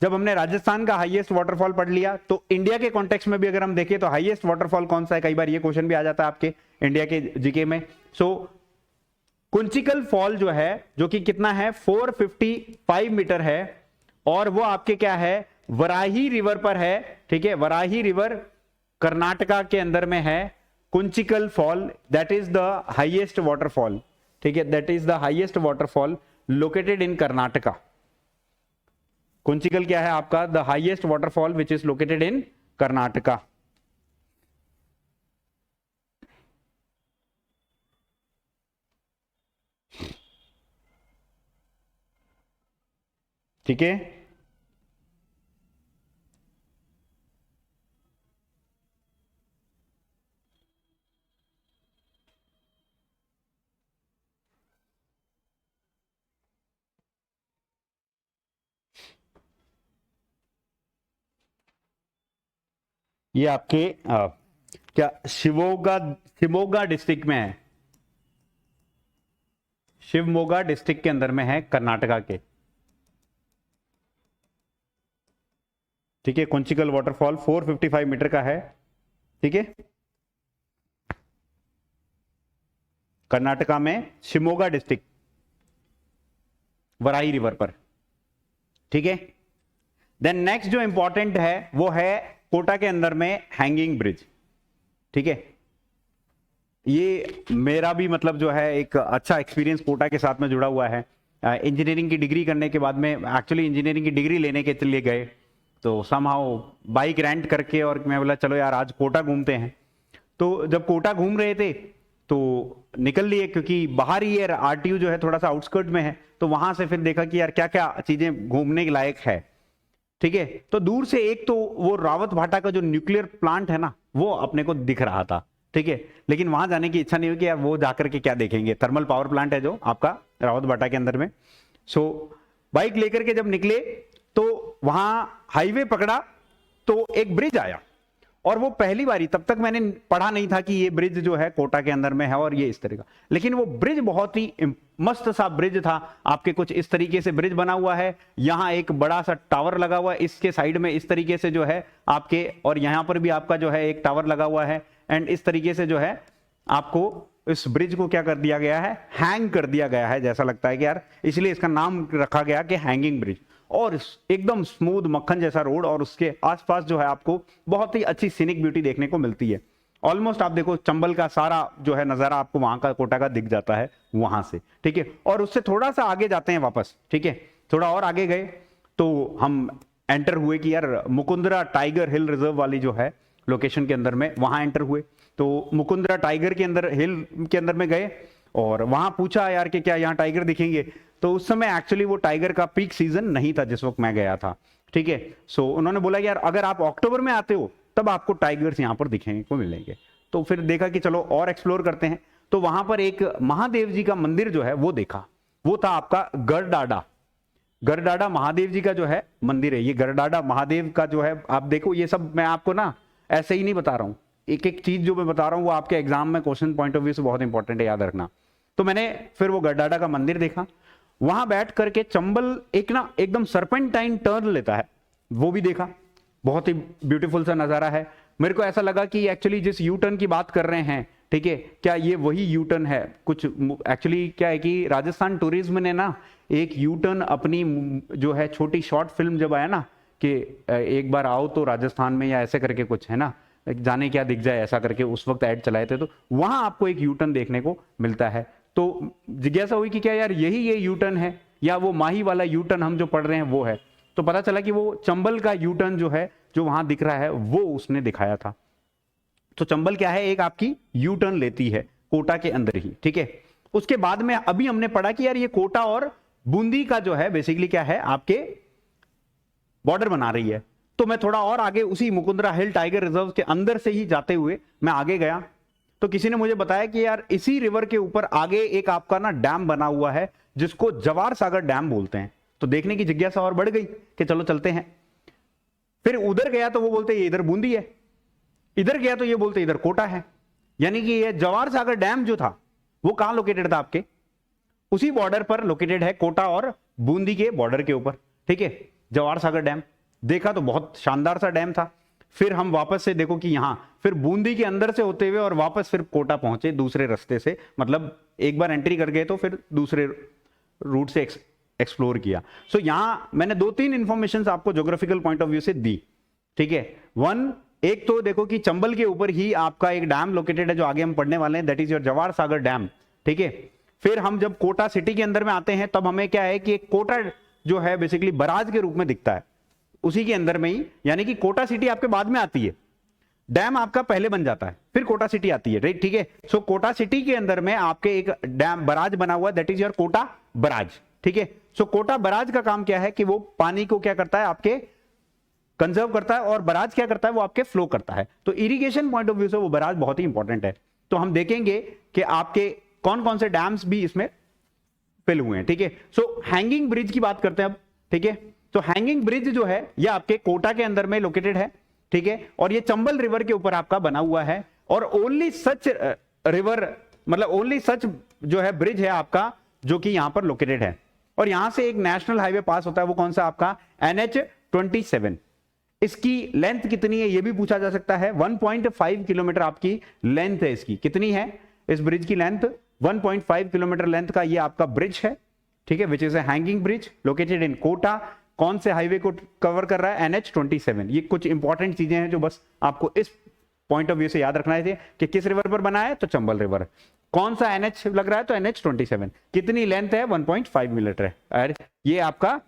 जब हमने राजस्थान का हाईएस्ट वाटरफॉल पढ़ लिया, तो इंडिया के कॉन्टेक्स्ट में भी अगर हम देखें तो हाईएस्ट वाटरफॉल कौन सा है, कई बार ये क्वेश्चन भी आ जाता है आपके इंडिया के जीके में। सो कुंचिकल फॉल जो है, जो कि कितना है 455 मीटर है, और वो आपके क्या है, वराही रिवर पर है, ठीक है। वराही रिवर कर्नाटका के अंदर में है। Kunchikal fall that is the highest waterfall, ठीक है, that is the highest waterfall located in Karnataka. Kunchikal क्या है आपका, the highest waterfall which is located in Karnataka. ठीक है, ये आपके क्या शिवमोगा, शिवमोगा डिस्ट्रिक्ट में है, शिवमोगा डिस्ट्रिक्ट के अंदर में है कर्नाटका के, ठीक है। कुंचिकल वाटरफॉल 455 मीटर का है, ठीक है, कर्नाटका में शिवमोगा डिस्ट्रिक्ट, वराई रिवर पर, ठीक है। देन नेक्स्ट जो इंपॉर्टेंट है वो है कोटा के अंदर में हैंगिंग ब्रिज, ठीक है। ये मेरा भी मतलब जो है एक अच्छा एक्सपीरियंस कोटा के साथ में जुड़ा हुआ है। इंजीनियरिंग की डिग्री करने के बाद में, एक्चुअली इंजीनियरिंग की डिग्री लेने के लिए गए, तो समहाउ बाइक रेंट करके, और मैं बोला चलो यार आज कोटा घूमते हैं। तो जब कोटा घूम रहे थे तो निकल लिए, क्योंकि बाहर ही है, आरटीयू जो है थोड़ा सा आउटस्कर्ट में है, तो वहां से फिर देखा कि यार क्या क्या चीजें घूमने के लायक है, ठीक है। तो दूर से एक तो वो रावत भाटा का जो न्यूक्लियर प्लांट है ना, वो अपने को दिख रहा था, ठीक है। लेकिन वहां जाने की इच्छा नहीं हुई कि यार वो जाकर के क्या देखेंगे, थर्मल पावर प्लांट है जो आपका रावत भाटा के अंदर में। सो बाइक लेकर के जब निकले तो वहां हाईवे पकड़ा, तो एक ब्रिज आया, और वो पहली बारी, तब तक मैंने पढ़ा नहीं था कि ये ब्रिज जो है कोटा के अंदर में है और ये इस तरह का, लेकिन वो ब्रिज बहुत ही मस्त सा ब्रिज था। आपके कुछ इस तरीके से ब्रिज बना हुआ है, यहां एक बड़ा सा टावर लगा हुआ है, इसके साइड में इस तरीके से जो है आपके, और यहां पर भी आपका जो है एक टावर लगा हुआ है, एंड इस तरीके से जो है आपको इस ब्रिज को क्या कर दिया गया है, हैंग कर दिया गया है, जैसा लगता है कि यार, इसलिए इसका नाम रखा गया कि हैंगिंग ब्रिज। और एकदम स्मूथ मक्खन जैसा रोड, और उसके आसपास जो है आपको बहुत ही अच्छी सीनिक ब्यूटी देखने को मिलती है। ऑलमोस्ट आप देखो चंबल का सारा जो है नजारा आपको वहां का, कोटा का दिख जाता है वहां से, ठीक है। और उससे थोड़ा सा आगे जाते हैं वापस, ठीक है, थोड़ा और आगे गए तो हम एंटर हुए कि यार मुकुंदरा टाइगर हिल रिजर्व वाली जो है लोकेशन के अंदर में, वहां एंटर हुए। तो मुकुंदरा टाइगर के अंदर, हिल के अंदर में गए, और वहां पूछा यार कि क्या यहाँ टाइगर दिखेंगे, तो उस समय एक्चुअली वो टाइगर का पीक सीजन नहीं था जिस वक्त मैं गया था, ठीक है। सो उन्होंने बोला कि यार अगर आप अक्टूबर में आते हो तब आपको टाइगर्स यहाँ पर दिखेंगे को मिलेंगे। तो फिर देखा कि चलो और एक्सप्लोर करते हैं, तो वहां पर एक महादेव जी का मंदिर जो है वो देखा, वो था आपका गरडाडा, गरडाडा महादेव जी का जो है मंदिर है। ये गरडाडा महादेव का जो है, आप देखो ये सब मैं आपको ना ऐसे ही नहीं बता रहा हूं, एक एक चीज जो मैं बता रहा हूं वो आपके एग्जाम में क्वेश्चन पॉइंट ऑफ व्यू से बहुत इंपॉर्टेंट है, याद रखना। तो मैंने फिर वो गरडाडा का मंदिर देखा, वहां बैठ करके चंबल एक ना एकदम सरपेंटाइन टर्न लेता है, वो भी देखा, बहुत ही ब्यूटीफुल सा नजारा है। मेरे को ऐसा लगा कि एक्चुअली जिस यू टर्न की बात कर रहे हैं, ठीक है, क्या ये वही यू टर्न है कुछ, एक्चुअली क्या है कि राजस्थान टूरिज्म ने ना एक यू टर्न अपनी जो है छोटी शॉर्ट फिल्म जब आया ना कि एक बार आओ तो राजस्थान में, या ऐसे करके कुछ है ना, जाने क्या दिख जाए ऐसा करके, उस वक्त ऐड चलाए थे, तो वहां आपको एक यू टर्न देखने को मिलता है। तो जिज्ञासा हुई कि क्या यार यही ये यू टर्न है, या वो माही वाला यू टर्न हम जो पढ़ रहे हैं वो है। तो पता चला कि वो चंबल का यू टर्न जो है, जो वहां दिख रहा है, वो उसने दिखाया था। तो चंबल क्या है, एक आपकी यू टर्न लेती है कोटा के अंदर ही, ठीक है। उसके बाद में अभी हमने पढ़ा कि यार ये कोटा और बूंदी का जो है बेसिकली क्या है, आपके बॉर्डर बना रही है। तो मैं थोड़ा और आगे उसी मुकुंदरा हिल टाइगर रिजर्व के अंदर से ही जाते हुए मैं आगे गया, तो किसी ने मुझे बताया कि यार इसी रिवर के ऊपर आगे एक आपका ना डैम बना हुआ है जिसको जवार सागर डैम बोलते हैं। तो देखने की जिज्ञासा और बढ़ गई कि चलो चलते हैं। फिर उधर गया तो वो बोलते ये इधर बूंदी है, इधर गया तो ये बोलते इधर कोटा है। यानी कि ये जवार सागर डैम जो था वो कहां लोकेटेड था, आपके उसी बॉर्डर पर लोकेटेड है, कोटा और बूंदी के बॉर्डर के ऊपर। ठीक है, जवार सागर डैम देखा तो बहुत शानदार सा डैम था। फिर हम वापस से देखो कि यहां फिर बूंदी के अंदर से होते हुए और वापस फिर कोटा पहुंचे दूसरे रास्ते से, मतलब एक बार एंट्री कर गए तो फिर दूसरे रूट से एक्सप्लोर किया। सो यहां मैंने 2-3 इंफॉर्मेशन आपको ज्योग्राफिकल पॉइंट ऑफ व्यू से दी। ठीक है, एक तो देखो कि चंबल के ऊपर ही आपका एक डैम लोकेटेड है जो आगे हम पढ़ने वाले हैं, दैट इज योर जवार सागर डैम। ठीक है, फिर हम जब कोटा सिटी के अंदर में आते हैं तब हमें क्या है कि एक कोटा जो है बेसिकली बराज के रूप में दिखता है उसी के अंदर में ही, यानी कि कोटा सिटी आपके बाद में आती है, डैम आपका पहले बन जाता है फिर कोटा सिटी आती है, राइट। ठीक है, सो कोटा सिटी के अंदर में आपके एक डैम बराज बना हुआ है, that is your Kota barrage. ठीक है, सो कोटा बराज का काम क्या है कि वो पानी को क्या करता है, आपके कंजर्व करता है, और बराज क्या करता है, वो आपके फ्लो करता है। तो इरिगेशन पॉइंट ऑफ व्यू से वो बराज बहुत ही इंपॉर्टेंट है। तो हम देखेंगे कि आपके कौन कौन से डैम्स भी इसमें फिल हुए हैं। ठीक है, सो हैंगिंग ब्रिज की बात करते हैं अब। ठीक है, तो हैंगिंग ब्रिज जो है ये आपके कोटा के अंदर में लोकेटेड है। ठीक है, और ये चंबल रिवर के ऊपर आपका बना हुआ है, और ओनली सच रिवर मतलब ओनली सच जो है ब्रिज है आपका जो कि यहां पर लोकेटेड है। और यहां से एक नेशनल हाईवे पास होता है, वो कौन सा, आपका NH-27। इसकी लेंथ कितनी है ये भी पूछा जा सकता है। 1.5 किलोमीटर आपकी लेंथ है इसकी। कितनी है इस ब्रिज की लेंथ? 1.5 किलोमीटर लेंथ का ये आपका ब्रिज है। ठीक है, which is a hanging bridge located in Kota. कौन से हाईवे को कवर कर रहा है? NH-27। ये कुछ इंपॉर्टेंट चीजें हैं जो बस आपको इस पॉइंट ऑफ व्यू से याद रखना है कि किस रिवर पर बना है, तो चंबल रिवर। कौन सा NH लग रहा है, तो NH-27। कितनी लेंथ है? 1.5 मीटर है। और ये आपका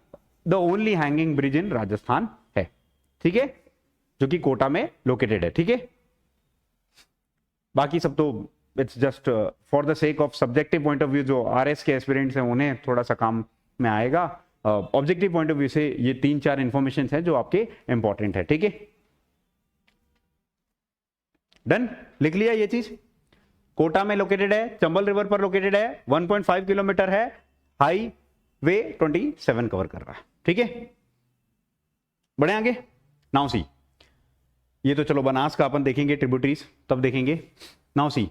द ओनली हैंगिंग ब्रिज इन राजस्थान है। ठीक है, जो कि कोटा में लोकेटेड है। ठीक है, बाकी सब तो it's just for the sake of subjective point of view, जो RS के एस्पिरेंट्स हैं उन्हें थोड़ा सा काम में आएगा। ऑब्जेक्टिव पॉइंट ऑफ व्यू से ये 3-4 इंफॉर्मेशन है जो आपके इंपॉर्टेंट है। ठीक है, डन, लिख लिया ये चीज। कोटा में लोकेटेड है, चंबल रिवर पर लोकेटेड है, 1.5 किलोमीटर है, हाईवे 27 कवर कर रहा है। ठीक है, बढ़े आगे। नाउ सी, ये तो चलो बनास का अपन देखेंगे, ट्रिब्यूटरीज तब देखेंगे। नाउ सी,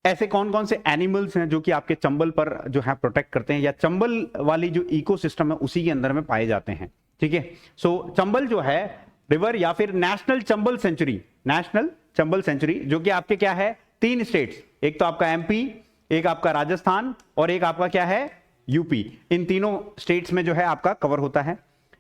ऐसे कौन कौन से एनिमल्स हैं जो कि आपके चंबल पर जो है प्रोटेक्ट करते हैं, या चंबल वाली जो इकोसिस्टम है उसी के अंदर में पाए जाते हैं। ठीक है, सो चंबल जो है रिवर, या फिर national Chambal sanctuary, national Chambal sanctuary, जो कि आपके क्या है 3 स्टेट्स, एक तो आपका MP, एक आपका राजस्थान, और एक आपका क्या है UP। इन तीनों स्टेट्स में जो है आपका कवर होता है।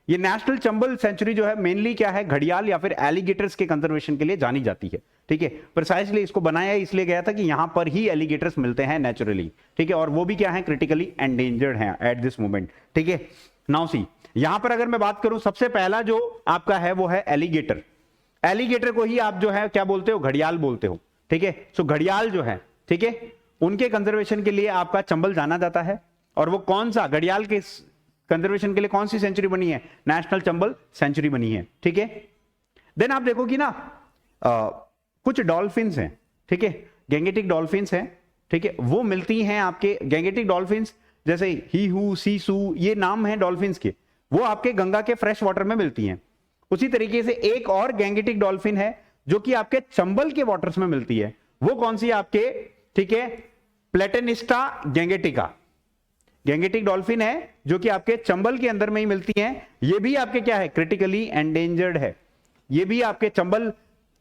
ये नेशनल चंबल सेंचुरी जो है मेनली क्या है, घड़ियाल या फिर एलिगेटर्स के कंजर्वेशन के लिए जानी जाती है। ठीक है, प्रिसाइसली इसको बनाया इसलिए गया था कि यहां पर ही एलिगेटर्स मिलते हैं नेचुरली। ठीक है, और वो भी क्या है, क्रिटिकली एंडेंजर्ड हैं एट दिस मोमेंट। ठीक है, नाउ सी, यहां पर अगर मैं बात करूं, सबसे पहला जो आपका है वो है एलिगेटर। एलिगेटर को ही आप जो है क्या बोलते हो, घड़ियाल बोलते हो। ठीक है, सो घड़ियाल जो है, ठीक है, उनके कंजर्वेशन के लिए आपका चंबल जाना जाता है। और वो कौन सा, घड़ियाल के कंजर्वेशन के लिए कौन सी सेंचुरी बनी है? नेशनल चंबल सेंचुरी बनी है। ठीक है, देन आप देखो कि ना कुछ डॉल्फिन्स हैं, ठीक है, गैंगेटिक डॉल्फिन्स हैं। ठीक है, वो मिलती हैं आपके गैंगेटिक डॉल्फिन्स, जैसे हीहू, सीसू, ये नाम है डॉल्फिन्स के, वो आपके गंगा के फ्रेश वाटर में मिलती हैं। उसी तरीके से एक और गैंगेटिक डॉल्फिन है जो कि आपके चंबल के वाटर्स में मिलती है। वो कौन सी है आपके? ठीक है, प्लेटेनिस्टा गैंगेटिका, गैंगेटिक डॉल्फिन है जो कि आपके चंबल के अंदर में ही मिलती हैं। ये भी आपके क्या है, क्रिटिकली एंडेंजर्ड है। ये भी आपके चंबल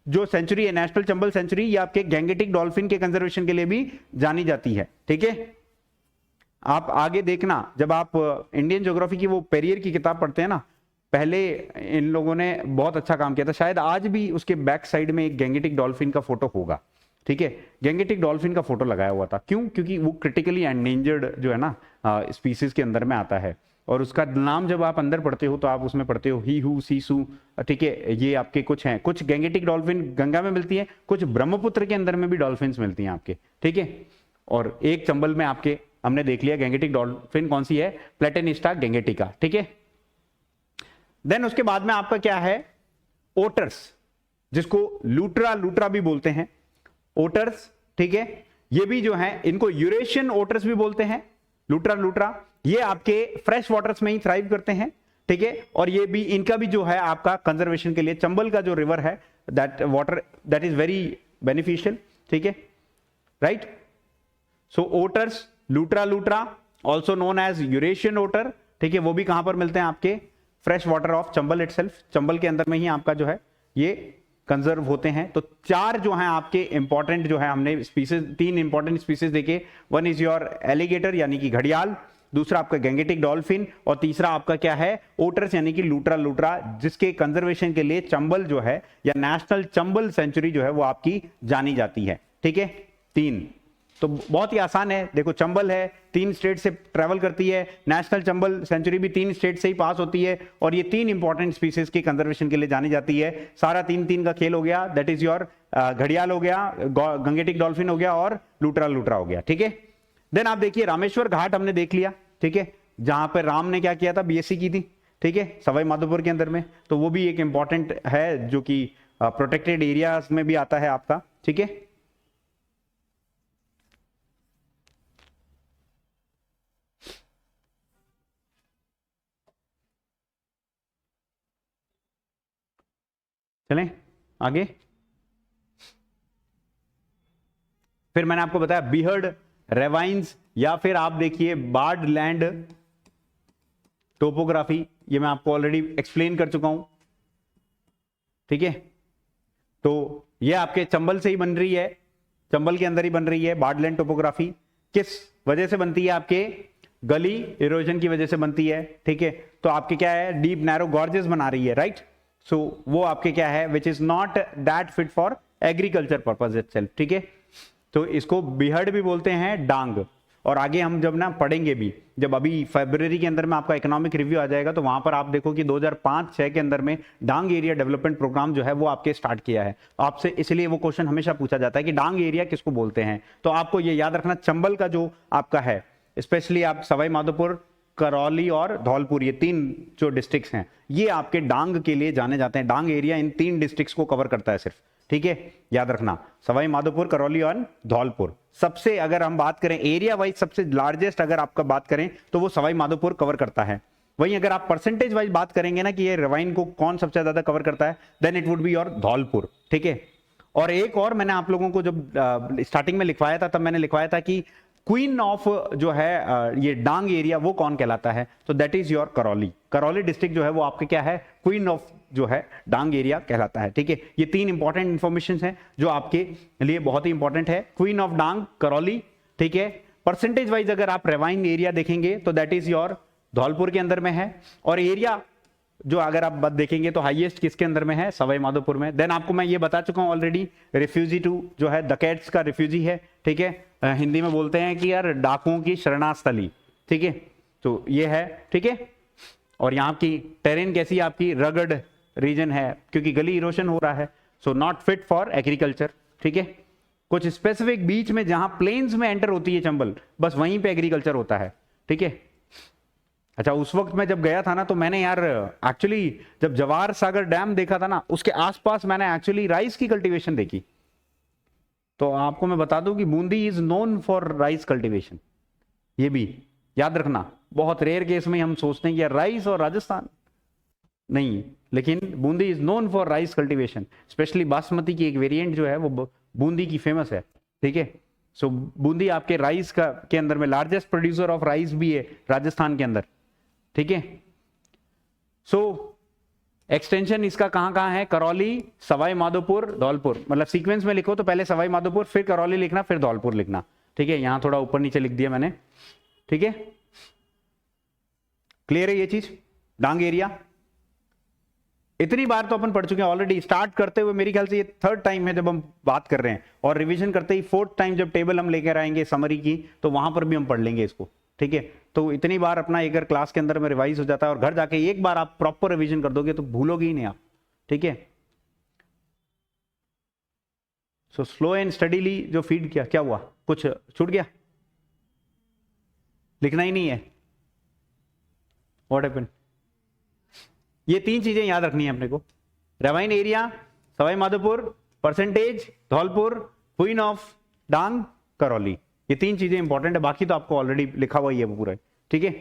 जो सेंचुरी है, नेशनल चंबल सेंचुरी, ये आपके गैंगेटिक डॉल्फिन के कंजर्वेशन के लिए भी जानी जाती है। ठीक है, आप आगे देखना, जब आप इंडियन ज्योग्राफी की वो पेरियर की किताब पढ़ते हैं ना, पहले इन लोगों ने बहुत अच्छा काम किया था, शायद आज भी उसके बैक साइड में एक गैंगेटिक डॉल्फिन का फोटो होगा। ठीक है, गैंगेटिक डॉल्फिन का फोटो लगाया हुआ था। क्यों? क्योंकि वो क्रिटिकली एंडेंजर्ड जो है ना स्पीसीज के अंदर में आता है, और उसका नाम जब आप अंदर पढ़ते हो तो आप उसमें पढ़ते हो हीहू, सीसू। ठीक है, ये आपके कुछ हैं, कुछ गैंगेटिक डॉल्फिन गंगा में मिलती है, कुछ ब्रह्मपुत्र के अंदर में भी डॉल्फिन्स मिलती हैं आपके। ठीक है, और एक चंबल में आपके हमने देख लिया गैंगेटिक डॉल्फिन कौन सी है, प्लेटेनिस्टा गैंगेटिका। ठीक है, देन उसके बाद में आपका क्या है, ओटर्स, जिसको लूट्रा लूट्रा भी बोलते हैं, ओटर्स, ठीक है। ये भी जो है इनको यूरेशियन ओटर्स भी बोलते हैं, लूट्रा लूट्रा। ये आपके फ्रेश वाटर्स में ही थ्राइव करते हैं, ठीक है। और ये भी, इनका भी जो है आपका कंजर्वेशन के लिए, चंबल का जो रिवर है, that water that is very beneficial, ठीक है, राइट। सो otters, लूट्रा लूट्रा, also known as Eurasian ओटर, ठीक है, वो भी कहां पर मिलते हैं, आपके fresh water of Chambal itself, Chambal के अंदर में ही आपका जो है ये कंजर्व होते हैं। तो चार जो हैं आपके इंपॉर्टेंट जो है हमने स्पीसीज, तीन इंपॉर्टेंट स्पीसीज देखे, वन इज योर एलिगेटर यानी कि घड़ियाल, दूसरा आपका गैंगेटिक डॉल्फिन, और तीसरा आपका क्या है, ओटर्स यानी कि लूट्रा लूट्रा, जिसके कंजर्वेशन के लिए चंबल जो है या नेशनल चंबल सेंचुरी जो है वो आपकी जानी जाती है, ठीक है। तीन तो बहुत ही आसान है, देखो चंबल है, 3 स्टेट से ट्रेवल करती है, नेशनल चंबल सेंचुरी भी 3 स्टेट से ही पास होती है, और ये 3 इंपॉर्टेंट स्पीसीज के कंजर्वेशन के लिए जानी जाती है। सारा 3-3 का खेल हो गया, दैट इज योर घड़ियाल हो गया, गंगेटिक डॉल्फिन हो गया, और लूट्रा लूट्रा हो गया, ठीक है। देन आप देखिए रामेश्वर घाट हमने देख लिया, ठीक है, जहां पर राम ने क्या किया था, बीएससी की थी, ठीक है, सवाई माधोपुर के अंदर में। तो वो भी एक इंपॉर्टेंट है जो कि प्रोटेक्टेड एरियाज में भी आता है आपका, ठीक है। चलें आगे। फिर मैंने आपको बताया बीहर्ड, रेवाइंस, या फिर आप देखिए बार्ड लैंड टोपोग्राफी, ये मैं आपको ऑलरेडी एक्सप्लेन कर चुका हूं, ठीक है। तो ये आपके चंबल से ही बन रही है, चंबल के अंदर ही बन रही है बार्ड लैंड टोपोग्राफी। किस वजह से बनती है, आपके गली इरोजन की वजह से बनती है, ठीक है। तो आपके क्या है, डीप नैरो गॉर्जेस बना रही है, राइट। सो वो आपके क्या है, which is not that fit for agriculture purpose itself, ठीक है। तो इसको बिहर्ड भी बोलते हैं, डांग। और आगे हम जब ना पढ़ेंगे भी, जब अभी फरवरी के अंदर में आपका इकोनॉमिक रिव्यू आ जाएगा, तो वहां पर आप देखो कि 2005-6 के अंदर में डांग एरिया डेवलपमेंट प्रोग्राम जो है वो आपके स्टार्ट किया है आपसे, इसलिए वो क्वेश्चन हमेशा पूछा जाता है कि डांग एरिया किसको बोलते हैं। तो आपको ये याद रखना, चंबल का जो आपका है, स्पेशली आप सवाई माधोपुर, करौली और धौलपुर, ये 3 जो डिस्ट्रिक्ट्स हैं, ये आपके डांग के लिए जाने जाते हैं। डांग एरिया इन 3 डिस्ट्रिक्ट्स को कवर करता है सिर्फ, ठीक है, याद रखना, सवाई माधोपुर, करौली और धौलपुर। सबसे अगर हम बात करें एरिया वाइज, सबसे लार्जेस्ट अगर आपका बात करें तो वो सवाई माधोपुर कवर करता है। वहीं अगर आप परसेंटेज वाइज बात करेंगे ना कि ये रिवाइन को कौन सबसे ज्यादा कवर करता है, then it would be your Dholpur, ठीक है। और एक और मैंने आप लोगों को जब स्टार्टिंग में लिखवाया था, तब मैंने लिखवाया था कि क्वीन ऑफ जो है ये डांग एरिया वो कौन कहलाता है, तो that is your Karauli. Karauli district जो है वो आपके क्या है, क्वीन ऑफ जो है डांग एरिया कहलाता है, ठीक है। ये 3 इंपॉर्टेंट इंफॉर्मेशन है जो आपके लिए बहुत ही इंपॉर्टेंट है, क्वीन ऑफ डांग, करौली, ठीक है। परसेंटेज वाइज अगर आप रेवाइन एरिया देखेंगे तो दैट इज योर धौलपुर के अंदर में है, और एरिया जो अगर आप बात देखेंगे तो हाईएस्ट किसके अंदर में है, सवाई माधोपुर में। देन आपको मैं ये बता चुका हूं ऑलरेडी, रिफ्यूजी टू जो है डकैट्स का रिफ्यूजी है, ठीक है। हिंदी में बोलते हैं कि यार डाकुओं की शरणास्थली, ठीक है। तो ये है, ठीक है। और यहाँ की टेरेन कैसी, आपकी रगड रीजन है, क्योंकि गली इरोशन हो रहा है, so not fit for agriculture, ठीक है। कुछ स्पेसिफिक बीच में जहां प्लेन्स में एंटर होती है चंबल, बस वहीं पे एग्रीकल्चर होता है, ठीक है। अच्छा, उस वक्त मैं जब गया था ना, तो मैंने यार एक्चुअली जब जवाहर सागर डैम देखा था ना, उसके आसपास मैंने एक्चुअली राइस की कल्टीवेशन देखी। तो आपको मैं बता दूं कि Bundi is known for rice cultivation, ये भी याद रखना। बहुत रेयर केस में हम सोचते हैं कि यार राइस और राजस्थान नहीं, लेकिन Bundi is known for rice cultivation, specially basmati की एक वेरिएंट जो है वो बूंदी की फेमस है, ठीक है। सो बूंदी आपके राइस का के अंदर में लार्जेस्ट प्रोड्यूसर ऑफ राइस भी है राजस्थान के अंदर, ठीक है। सो एक्सटेंशन इसका कहां कहां है, करौली, सवाई माधोपुर, धौलपुर, मतलब सीक्वेंस में लिखो तो पहले सवाई माधोपुर, फिर करौली लिखना, फिर धौलपुर लिखना, ठीक है। यहां थोड़ा ऊपर नीचे लिख दिया मैंने, ठीक है। क्लियर है ये चीज, डांग एरिया। इतनी बार तो अपन पढ़ चुके हैं ऑलरेडी, स्टार्ट करते हुए मेरे ख्याल से ये 3rd टाइम है जब हम बात कर रहे हैं, और रिवीजन करते ही 4th टाइम जब टेबल हम लेकर आएंगे समरी की, तो वहां पर भी हम पढ़ लेंगे इसको, ठीक है। तो इतनी बार अपना एक क्लास के अंदर में रिवाइज हो जाता है, और घर जाके एक बार आप प्रॉपर रिवीजन कर दोगे तो भूलोगे ही नहीं आप, ठीक है। सो स्लो एंड स्टडीली जो फीड किया, क्या हुआ, कुछ छूट गया, लिखना ही नहीं है, व्हाट हैपेंड, ये 3 चीजें याद रखनी है अपने को, ravine area, Sawai Madhopur, percentage, Dholpur, queen of Dang, Karauli, ये 3 चीजें इंपॉर्टेंट है, बाकी तो आपको ऑलरेडी लिखा हुआ ही है वो पूरा, ठीक है।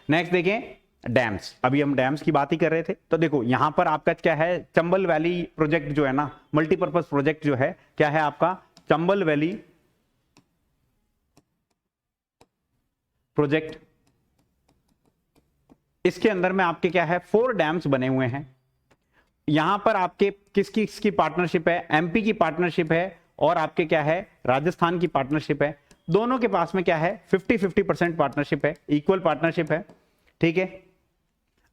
नेक्स्ट देखें डैम्स, अभी हम डैम्स की बात ही कर रहे थे, तो देखो यहां पर आपका क्या है, चंबल वैली प्रोजेक्ट जो है ना, मल्टीपर्पज प्रोजेक्ट जो है, क्या है आपका चंबल वैली प्रोजेक्ट। इसके अंदर में आपके क्या है 4 डैम्स बने हुए हैं। यहां पर आपके किसकी पार्टनरशिप है, एमपी की पार्टनरशिप है और आपके क्या है राजस्थान की पार्टनरशिप है। दोनों के पास में क्या है 50-50% पार्टनरशिप है, इक्वल पार्टनरशिप है, ठीक है।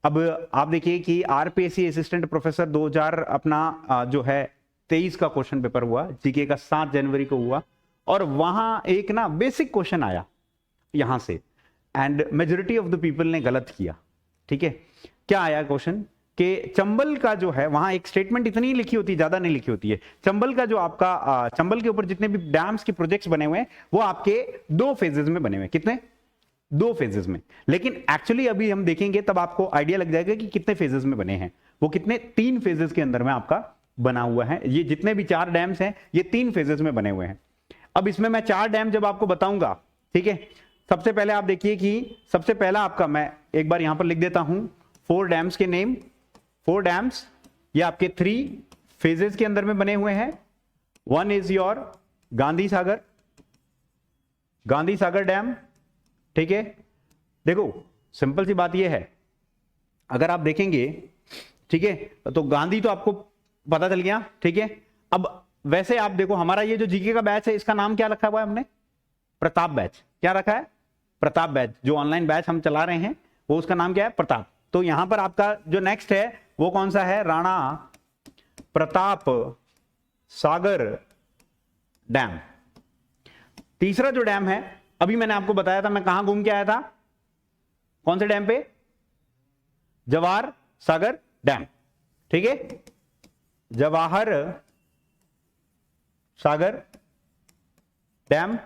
अब आप देखिए कि आरपीएससी असिस्टेंट प्रोफेसर 2000 अपना जो है 23 का क्वेश्चन पेपर हुआ, जीके का 7 जनवरी को हुआ, और वहां एक ना बेसिक क्वेश्चन आया यहां से, and majority of the people ने गलत किया, ठीक है। क्या आया क्वेश्चन कि चंबल का जो है, वहां एक स्टेटमेंट इतनी लिखी होती है, ज्यादा नहीं लिखी होती है, चंबल का जो आपका चंबल के ऊपर जितने भी डैम्स के प्रोजेक्ट्स बने हुए हैं वो आपके 2 फेजेस में बने हुए हैं। कितने? 2 फेजेस में। लेकिन एक्चुअली अभी हम देखेंगे तब आपको आइडिया लग जाएगा कि कितने फेजेस में बने हैं। वो कितने? 3 फेजेस के अंदर में आपका बना हुआ है। ये जितने भी 4 डैम्स हैं ये 3 फेजेस में बने हुए हैं। अब इसमें मैं 4 डैम जब आपको बताऊंगा, ठीक है, सबसे पहले आप देखिए कि सबसे पहला आपका, मैं एक बार यहां पर लिख देता हूं 4 डैम्स के नेम। 4 डैम्स ये आपके 3 फेजेस के अंदर में बने हुए हैं। 1 is your Gandhi Sagar dam, ठीक है। देखो सिंपल सी बात ये है, अगर आप देखेंगे, ठीक है, तो गांधी तो आपको पता चल गया, ठीक है। अब वैसे आप देखो हमारा ये जो जीके का बैच है इसका नाम क्या रखा हुआ है हमने? प्रताप बैच। क्या रखा है? प्रताप बैच। जो ऑनलाइन बैच हम चला रहे हैं वो उसका नाम क्या है? प्रताप। तो यहां पर आपका जो नेक्स्ट है वो कौन सा है? राणा प्रताप सागर डैम। तीसरा जो डैम है, अभी मैंने आपको बताया था, मैं कहां घूम के आया था, कौन से डैम पे? जवाहर सागर डैम, ठीक है, जवाहर सागर डैम,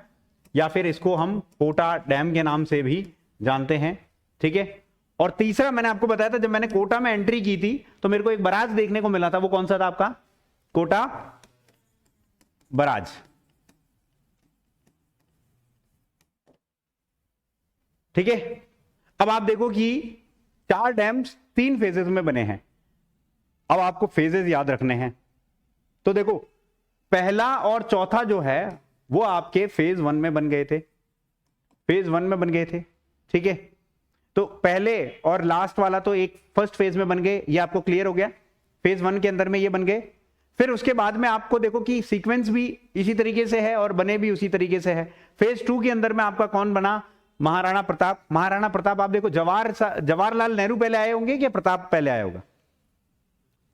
या फिर इसको हम कोटा डैम के नाम से भी जानते हैं, ठीक है। और तीसरा मैंने आपको बताया था, जब मैंने कोटा में एंट्री की थी तो मेरे को एक बराज देखने को मिला था, वो कौन सा था आपका? कोटा बराज, ठीक है। अब आप देखो कि 4 डैम्स 3 फेजेस में बने हैं। अब आपको फेजेस याद रखने हैं, तो देखो पहला और चौथा जो है वो आपके फेज 1 में बन गए थे, फेज 1 में बन गए थे, ठीक है। तो पहले और लास्ट वाला तो एक फर्स्ट फेज में बन गए, ये आपको क्लियर हो गया, फेज 1 के अंदर में ये बन गए। फिर उसके बाद में आपको देखो कि सीक्वेंस भी इसी तरीके से है और बने भी उसी तरीके से है। फेज 2 के अंदर में आपका कौन बना? महाराणा प्रताप। महाराणा प्रताप आप देखो, जवाहरलाल नेहरू पहले आए होंगे कि प्रताप पहले आया होगा?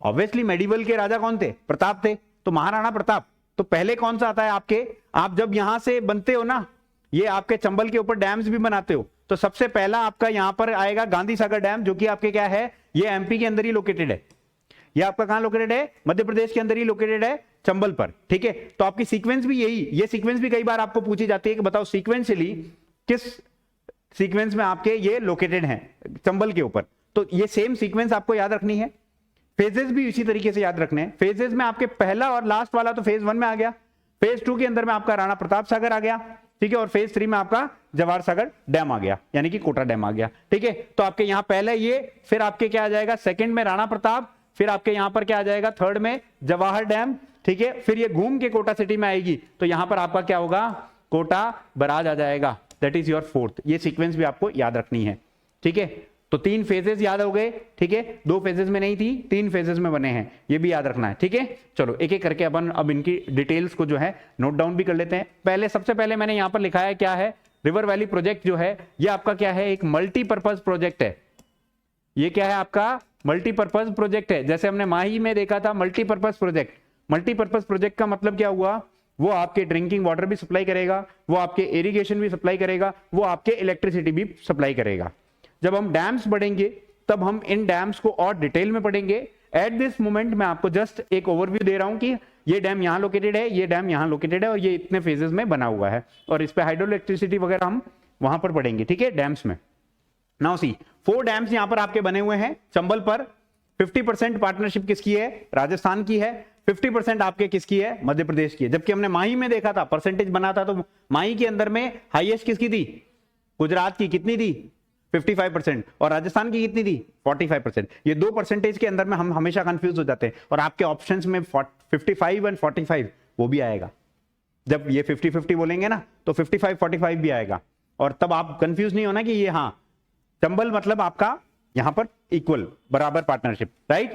ऑब्वियसली मेडिवल के राजा कौन थे? प्रताप थे, तो महाराणा प्रताप। तो पहले कौन सा आता है आपके? आप जब यहां से बनते हो ना, ये आपके चंबल के ऊपर डैम्स भी बनाते हो, तो सबसे पहला आपका यहां पर आएगा गांधी सागर डैम, जो कि आपके क्या है, ये एमपी के अंदर ही लोकेटेड है। ये आपका कहां लोकेटेड है? मध्य प्रदेश के अंदर ही लोकेटेड है, चंबल पर, ठीक है। तो आपकी सीक्वेंस भी यही, ये सीक्वेंस भी कई बार आपको पूछी जाती है कि बताओ सीक्वेंशियली किस सीक्वेंस में आपके ये लोकेटेड है चंबल के ऊपर। तो ये सेम सीक्वेंस आपको याद रखनी है। फेजेस भी इसी तरीके से याद रखने हैं। फेजेस में आपके पहला और लास्ट वाला तो फेज 1 में आ गया, फेज 2 के अंदर में आपका राणा प्रताप सागर आ गया, ठीक है, और फेज 3 में आपका जवाहर सागर डैम आ गया, यानी कि कोटा डैम आ गया, ठीक है। तो आपके यहां पहले ये, फिर आपके क्या आ जाएगा सेकंड में राणा प्रताप, फिर आपके यहां पर क्या आ जाएगा थर्ड में जवाहर डैम, ठीक है। फिर ये घूम के कोटा सिटी में आएगी, तो यहां पर आपका क्या होगा? कोटा बराज आ जाएगा, दैट इज योर 4th। ये सीक्वेंस भी आपको याद रखनी है, ठीक है। तो 3 फेजेस याद हो गए, ठीक है, 2 फेजेस में नहीं थी, 3 फेजेस में बने हैं, ये भी याद रखना है, ठीक है। चलो एक एक करके अपन अब इनकी डिटेल्स को जो है नोट डाउन भी कर लेते हैं। पहले सबसे पहले मैंने यहां पर लिखा है क्या है, रिवर वैली प्रोजेक्ट जो है ये आपका क्या है, एक मल्टीपर्पज प्रोजेक्ट है। ये क्या है आपका? मल्टीपर्पज प्रोजेक्ट है। जैसे हमने माही में देखा था मल्टीपर्पज प्रोजेक्ट। मल्टीपर्पज प्रोजेक्ट का मतलब क्या हुआ? वो आपके ड्रिंकिंग वाटर भी सप्लाई करेगा, वो आपके इरिगेशन भी सप्लाई करेगा, वो आपके इलेक्ट्रिसिटी भी सप्लाई करेगा। जब हम डैम्स बढ़ेंगे तब हम इन डैम्स को और डिटेल में पढ़ेंगे। एट दिस मोमेंट मैं आपको जस्ट एक ओवरव्यू दे रहा हूं कि ये डैम यहां लोकेटेड है, ये डैम यहां लोकेटेड है और ये इतने फेजेस में बना हुआ है, और इस पे हाइड्रो इलेक्ट्रिसिटी वगैरह हम वहां पर पढ़ेंगे, ठीक है, डैम्स में। नाउ सी 4 डैम्स यहां पर आपके बने हुए हैं चंबल पर। 50% पार्टनरशिप किसकी है? राजस्थान की है। 50% आपके किसकी है? मध्य प्रदेश की है। जबकि हमने माही में देखा था, परसेंटेज बना था, तो माही के अंदर में हाईएस्ट किसकी थी? गुजरात की। कितनी थी? 55%। और राजस्थान की कितनी थी? 45%। ये 2% के अंदर में हम हमेशा कंफ्यूज हो जाते हैं, और आपके ऑप्शंस में 55 और 45 वो भी आएगा। जब ये 50-50 बोलेंगे ना, तो 55-45 भी आएगा, और तब आप कंफ्यूज नहीं होना कि ये, हाँ, चंबल मतलब आपका यहां पर इक्वल, बराबर पार्टनरशिप, राइट।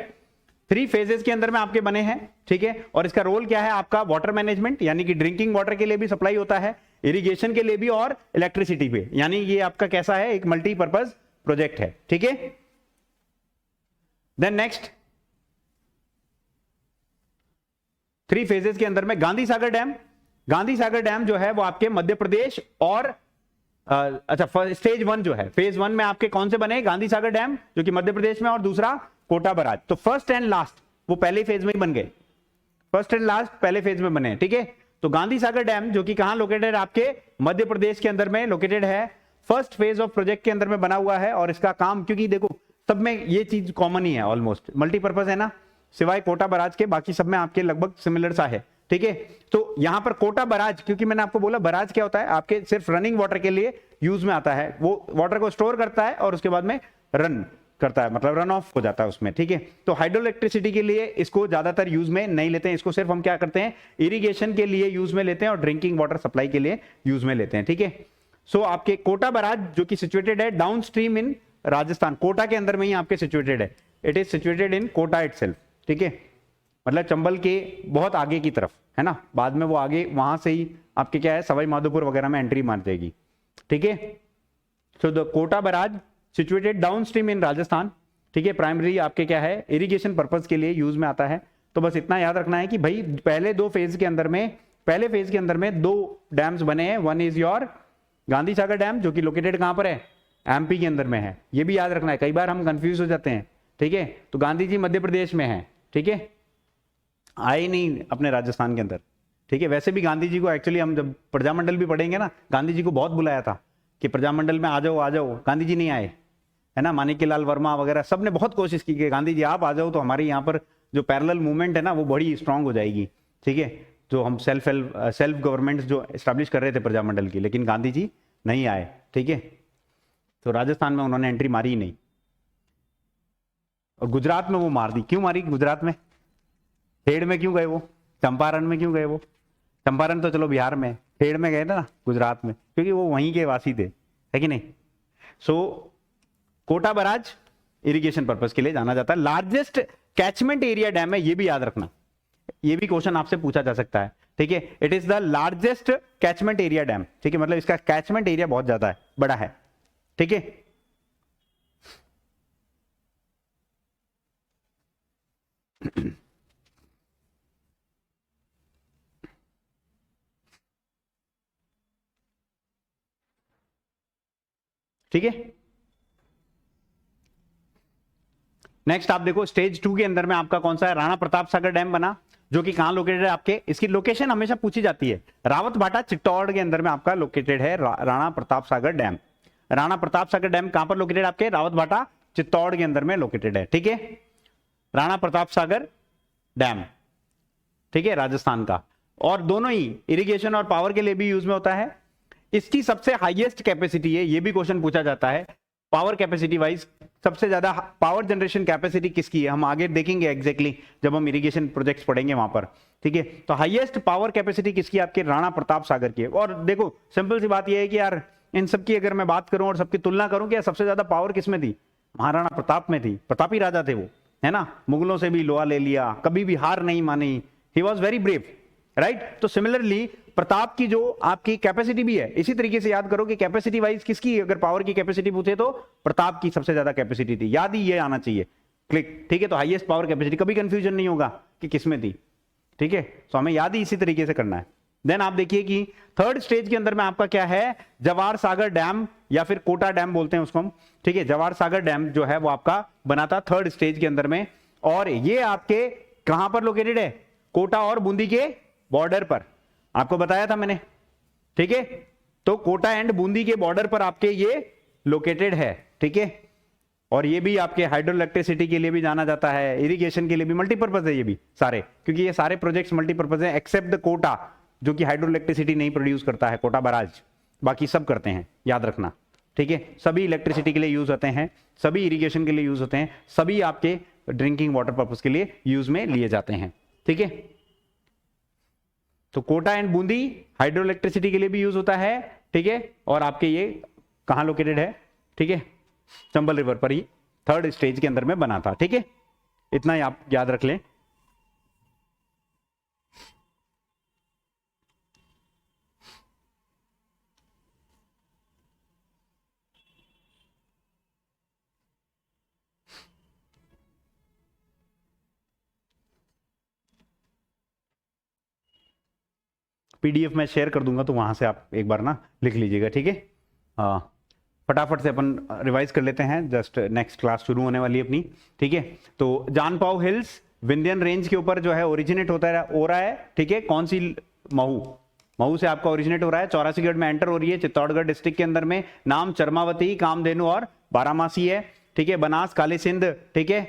3 फेजेस के अंदर में आपके बने हैं, ठीक है। और इसका रोल क्या है आपका? वाटर मैनेजमेंट, यानी कि ड्रिंकिंग वाटर के लिए भी सप्लाई होता है, इरिगेशन के लिए भी, और इलेक्ट्रिसिटी पे, यानी ये आपका कैसा है? एक मल्टीपर्पज प्रोजेक्ट है, ठीक है। देन नेक्स्ट 3 फेजेस के अंदर में गांधी सागर डैम। गांधी सागर डैम जो है वो आपके मध्य प्रदेश और अच्छा, स्टेज 1 जो है, फेज 1 में आपके कौन से बने? गांधी सागर डैम जो कि मध्य प्रदेश में, और दूसरा कोटा बराज। तो फर्स्ट एंड लास्ट वो पहले फेज में ही बन गए, फर्स्ट एंड लास्ट पहले फेज में बने, ठीक है। तो गांधी सागर डैम जो कि कहां लोकेटेड? आपके मध्य प्रदेश के अंदर में लोकेटेड है, फर्स्ट फेज ऑफ प्रोजेक्ट के अंदर में बना हुआ है। और इसका काम, क्योंकि देखो सब में ये चीज कॉमन ही है, ऑलमोस्ट मल्टीपर्पज है ना, सिवाय कोटा बराज के, बाकी सब में आपके लगभग सिमिलर सा है, ठीक है। तो यहां पर कोटा बराज, क्योंकि मैंने आपको बोला बराज क्या होता है, आपके सिर्फ रनिंग वाटर के लिए यूज में आता है, वो वाटर को स्टोर करता है और उसके बाद में रन करता है, मतलब रन ऑफ हो जाता है उसमें, ठीक है। तो हाइड्रो इलेक्ट्रिसिटी के लिए इसको ज्यादातर यूज में नहीं लेते हैं, इसको सिर्फ हम क्या करते हैं? इरिगेशन के लिए यूज में लेते हैं, और ड्रिंकिंग वाटर सप्लाई के लिए यूज में लेते हैं, ठीक है। सो आपके कोटा बराज जो कि सिचुएटेड है downstream in Rajasthan, Kota के अंदर में ही आपके सिचुएटेड है, it is situated in Kota itself, ठीक है। मतलब चंबल के बहुत आगे की तरफ है ना, बाद में वो आगे वहां से ही आपके क्या है, सवाई माधोपुर वगैरह में एंट्री मार जाएगी, ठीक है। So the Kota barrage situated downstream in Rajasthan, ठीक है। प्राइमरी आपके क्या है? इरिगेशन पर्पज के लिए यूज में आता है। तो बस इतना याद रखना है कि भाई पहले 2 फेज के अंदर में, पहले फेज के अंदर में 2 डैम्स बने हैं। One is your Gandhi Sagar dam जो कि लोकेटेड कहां पर है? एमपी के अंदर में है। ये भी याद रखना है, कई बार हम कंफ्यूज हो जाते हैं, ठीक है। तो गांधी जी मध्य प्रदेश में है, ठीक है, आए नहीं अपने राजस्थान के अंदर, ठीक है। वैसे भी गांधी जी को एक्चुअली हम जब प्रजामंडल भी पढ़ेंगे ना, गांधी जी को बहुत बुलाया था कि प्रजामंडल में आ जाओ आ जाओ, गांधी जी नहीं आए, है ना। माणिक्यलाल वर्मा वगैरह सब ने बहुत कोशिश की कि गांधी जी आप आ जाओ तो हमारे यहाँ पर जो पैरेलल मूवमेंट है ना वो बड़ी स्ट्रांग हो जाएगी, ठीक है। जो हम सेल्फ गवर्नमेंट जो एस्टैब्लिश कर रहे थे प्रजामंडल की, लेकिन गांधी जी नहीं आए, ठीक है। तो राजस्थान में उन्होंने एंट्री मारी ही नहीं, और गुजरात में वो मार दी। क्यों मारी गुजरात में? खेड़ में क्यों गए वो? चंपारण में क्यों गए वो? चंपारण तो चलो बिहार में, खेड़ में गए ना गुजरात में, क्योंकि वो वहीं के वासी थे, है कि नहीं। सो कोटा बराज इरिगेशन पर्पस के लिए जाना जाता है। लार्जेस्ट कैचमेंट एरिया डैम है, ये भी याद रखना, ये भी क्वेश्चन आपसे पूछा जा सकता है, ठीक है। It is the largest catchment area dam, ठीक है, मतलब इसका कैचमेंट एरिया बहुत ज्यादा है, बड़ा है, ठीक है। ठीक है। नेक्स्ट आप देखो स्टेज 2 के अंदर में आपका कौन सा है? राणा प्रताप सागर डैम बना, जो कि कहां लोकेटेड है आपके? इसकी लोकेशन हमेशा पूछी जाती है, रावत भाटा चित्तौड़ के अंदर में आपका लोकेटेड है राणा प्रताप सागर डैम। राणा प्रताप सागर डैम कहां पर लोकेटेड आपके? रावत भाटा चित्तौड़ के अंदर में लोकेटेड है, ठीक है। राणा प्रताप सागर डैम, ठीक है, राजस्थान का, और दोनों ही इरिगेशन और पावर के लिए भी यूज में होता है। इसकी सबसे हाईएस्ट कैपेसिटी है, ये भी क्वेश्चन पूछा जाता है, पावर कैपेसिटी वाइज सबसे ज्यादा पावर जनरेशन कैपेसिटी किसकी है? हम आगे देखेंगे एग्जैक्टली जब हम इरिगेशन प्रोजेक्ट्स पढ़ेंगे वहां पर, ठीक है। तो हाईएस्ट पावर कैपेसिटी किसकी? आपके राणा प्रताप सागर की है। और देखो सिंपल सी बात यह है कि यार इन सबकी अगर मैं बात करूं और सबकी तुलना करूं कि सबसे ज्यादा पावर किसमें थी? महाराणा प्रताप में थी। प्रतापी राजा थे वो, है ना, मुगलों से भी लोहा ले लिया, कभी भी हार नहीं मानी, he was very brave, right. तो सिमिलरली प्रताप की जो आपकी कैपेसिटी भी है, इसी तरीके से याद करो कि कैपेसिटी वाइज किसकी अगर पावर की कैपेसिटी पूछे तो प्रताप की सबसे ज्यादा कैपेसिटी थी, याद ही ये आना चाहिए, क्लिक, ठीक है। तो हाईएस्ट पावर कैपेसिटी, कभी कंफ्यूजन नहीं होगा कि किसमें थी, ठीक है। तो हमें याद ही इसी तरीके से करना है। देन आप देखिए कि थर्ड स्टेज के अंदर में आपका क्या है? जवाहर सागर डैम या फिर कोटा डैम बोलते हैं उसको हम, ठीक है। जवाहर सागर डैम जो है वो आपका बना था थर्ड स्टेज के अंदर में, और ये आपके कहां पर लोकेटेड है? कोटा और बूंदी के बॉर्डर पर, आपको बताया था मैंने, ठीक है। तो कोटा एंड बूंदी के बॉर्डर पर आपके ये लोकेटेड है, ठीक है। और ये भी आपके हाइड्रो इलेक्ट्रिसिटी के लिए भी जाना जाता है, इरिगेशन के लिए भी, मल्टीपर्पज है ये भी सारे, क्योंकि ये सारे प्रोजेक्ट्स मल्टीपर्पज है एक्सेप्ट द कोटा जो कि हाइड्रो इलेक्ट्रिसिटी नहीं प्रोड्यूस करता है, कोटा बराज, बाकी सब करते हैं, याद रखना, ठीक है। सभी इलेक्ट्रिसिटी के लिए यूज होते हैं, सभी इरिगेशन के लिए यूज होते हैं, सभी आपके ड्रिंकिंग वाटर पर्पज के लिए यूज में लिए जाते हैं, ठीक है। तो Kota and Bundi hydro electricity के लिए भी यूज होता है, ठीक है। और आपके ये कहां लोकेटेड है, ठीक है, चंबल रिवर पर ही 3rd स्टेज के अंदर में बना था, ठीक है। इतना ही आप याद रख लें। पीडीएफ में शेयर कर दूंगा, तो वहां से आप एक बार ना लिख लीजिएगा, ठीक है। फटाफट से अपन रिवाइज कर लेते हैं, जस्ट नेक्स्ट क्लास शुरू होने वाली है अपनी, ठीक है। तो जानपाओ हिल्स विंध्यन रेंज के ऊपर जो है ओरिजिनेट हो रहा है, ठीक है। कौन सी? महू से आपका ओरिजिनेट हो रहा है, 84गढ़ में एंटर हो रही है, चित्तौड़गढ़ डिस्ट्रिक्ट के अंदर में। नाम चरमावती, कामधेनु और बारामासी है, ठीक है। बनास, काली सिंध, ठीक है।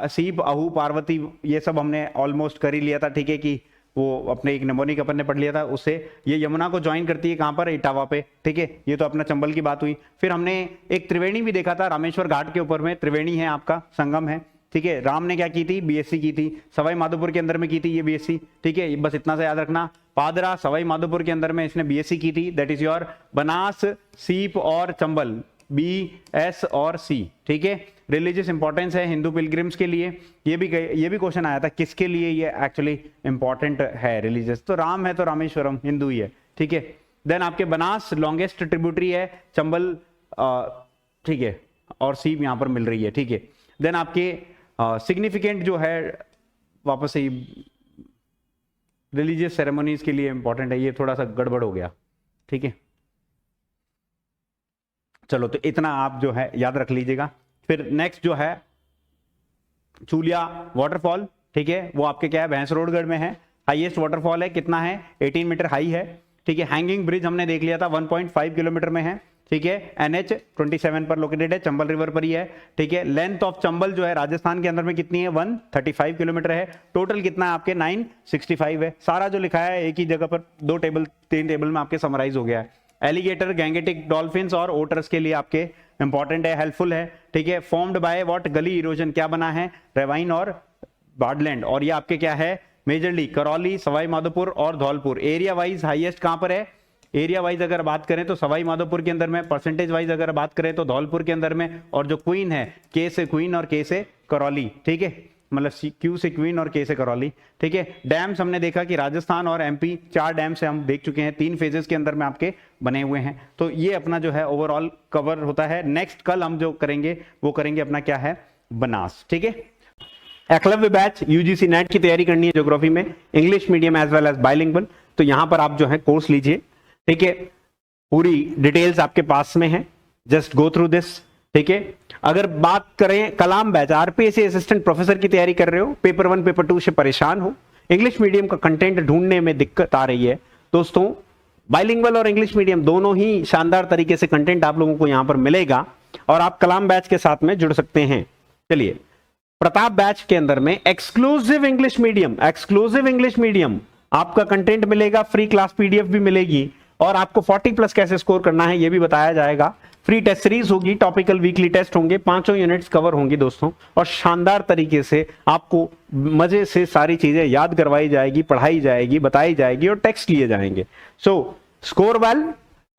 सीप, अहू, पार्वती, ये सब हमने ऑलमोस्ट कर ही लिया था, ठीक है, कि वो अपने एक निमोनिक अपन ने पढ़ लिया था उससे। ये यमुना को ज्वाइन करती है कहां पर? इटावा पे, ठीक है। ये तो अपना चंबल की बात हुई। फिर हमने एक त्रिवेणी भी देखा था, रामेश्वर घाट के ऊपर में त्रिवेणी है, आपका संगम है, ठीक है। राम ने क्या की थी? बीएससी की थी, सवाई माधोपुर के अंदर में की थी ये बीएससी, ठीक है। बस इतना सा याद रखना। पादरा सवाई माधोपुर के अंदर में इसने बीएससी की थी, दैट इज योर बनास, सीप और चंबल, बी, एस और सी, ठीक है। रिलीजियस इंपॉर्टेंस है हिंदू पिलग्रिम्स के लिए, ये भी क्वेश्चन आया था किसके लिए ये एक्चुअली इंपॉर्टेंट है रिलीजियस, तो राम है तो रामेश्वरम हिंदू ही है, ठीक है। देन आपके बनास लॉन्गेस्ट ट्रिब्यूटरी है, चंबल, ठीक है, और सीप यहां पर मिल रही है, ठीक है। देन आपके सिग्निफिकेंट जो है, वापस से रिलीजियस सेरेमनीज के लिए इंपॉर्टेंट है, ये थोड़ा सा गड़बड़ हो गया, ठीक है। चलो, तो इतना आप जो है याद रख लीजिएगा। फिर नेक्स्ट जो है चूलिया वाटरफॉल, ठीक है, वो आपके क्या है? भैंसरोडगढ़ में है, हाईएस्ट वाटरफॉल है, कितना है? 18 मीटर हाई है, ठीक है। हैंगिंग ब्रिज हमने देख लिया था, 1.5 किलोमीटर में है, ठीक है। NH 27 पर लोकेटेड है, चंबल रिवर पर ही है, ठीक है। लेंथ ऑफ चंबल जो है राजस्थान के अंदर में कितनी है? 135 किलोमीटर है। टोटल कितना है आपके? 965 है। सारा जो लिखा है एक ही जगह पर 3 टेबल में आपके समराइज हो गया है। एलिगेटर, गैंगेटिक, डॉल्फिन्स और ओटर्स के लिए आपके इंपॉर्टेंट है, हेल्पफुल है, ठीक है। Formed by what? गली इरोजन, क्या बना है? रेवाइन और बाडलैंड। और ये आपके क्या है? मेजरली करौली, सवाई माधोपुर और धौलपुर। एरिया वाइज हाईएस्ट कहां पर है? एरिया वाइज अगर बात करें तो सवाई माधोपुर के अंदर में, परसेंटेज वाइज अगर बात करें तो धौलपुर के अंदर में, और जो क्वीन है, के से क्वीन और के से करौली, ठीक है, मतलब क्यू से क्वीन और के से करौली, ठीक है। डैम्स हमने देखा कि राजस्थान और एमपी 4 डैम से हम देख चुके हैं, 3 फेजेस के अंदर में आपके बने हुए हैं। तो ये अपना जो है ओवरऑल कवर होता है। नेक्स्ट कल हम जो करेंगे वो करेंगे अपना क्या है? बनास, ठीक है। एकलव्य बैच यूजीसी नेट की तैयारी करनी है ज्योग्राफी में, English medium as well as bilingual, तो यहां पर आप जो है कोर्स लीजिए, ठीक है। पूरी डिटेल्स आपके पास में है, जस्ट गो थ्रू दिस, ठीक है। अगर बात करें कलाम बैच, आरपीएससी असिस्टेंट प्रोफेसर की तैयारी कर रहे हो, पेपर 1 पेपर 2 से परेशान हो, इंग्लिश मीडियम का कंटेंट ढूंढने में दिक्कत आ रही है दोस्तों, बाइलिंगुअल और इंग्लिश मीडियम दोनों ही शानदार तरीके से कंटेंट आप लोगों को यहां पर मिलेगा, और आप कलाम बैच के साथ में जुड़ सकते हैं। चलिए, प्रताप बैच के अंदर में एक्सक्लूसिव इंग्लिश मीडियम आपका कंटेंट मिलेगा, फ्री क्लास पीडीएफ भी मिलेगी, और आपको 40+ कैसे स्कोर करना है ये भी बताया जाएगा। फ्री टेस्ट सीरीज होगी, टॉपिकल वीकली टेस्ट होंगे, 5 यूनिट्स कवर होंगी दोस्तों, और शानदार तरीके से आपको मजे से सारी चीजें याद करवाई जाएगी, पढ़ाई जाएगी, बताई जाएगी, और टेक्स्ट लिए जाएंगे। सो स्कोर वेल,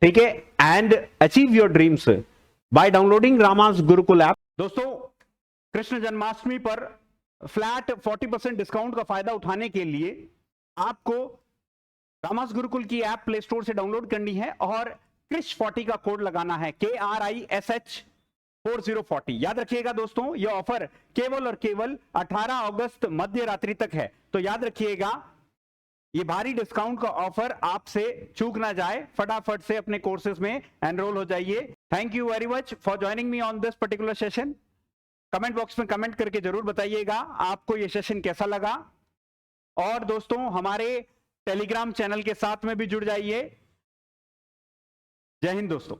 ठीक है, and achieve your dreams by downloading Ramas Gurukul app. दोस्तों, कृष्ण जन्माष्टमी पर फ्लैट 40% डिस्काउंट का फायदा उठाने के लिए आपको रामास गुरुकुल की ऐप प्ले स्टोर से डाउनलोड करनी है, और क्रिश 40 का कोड लगाना है, KRISH 4040। याद रखिएगा दोस्तों, यह ऑफर केवल और केवल 18 अगस्त मध्य रात्रि तक है, तो याद रखिएगा ये भारी डिस्काउंट का ऑफर आपसे चूक ना जाए। फटाफट से अपने कोर्सेज में एनरोल हो जाइए। Thank you very much for joining me on this particular session. Comment box में कमेंट करके जरूर बताइएगा आपको ये सेशन कैसा लगा, और दोस्तों हमारे टेलीग्राम चैनल के साथ में भी जुड़ जाइए। जय हिंद दोस्तों।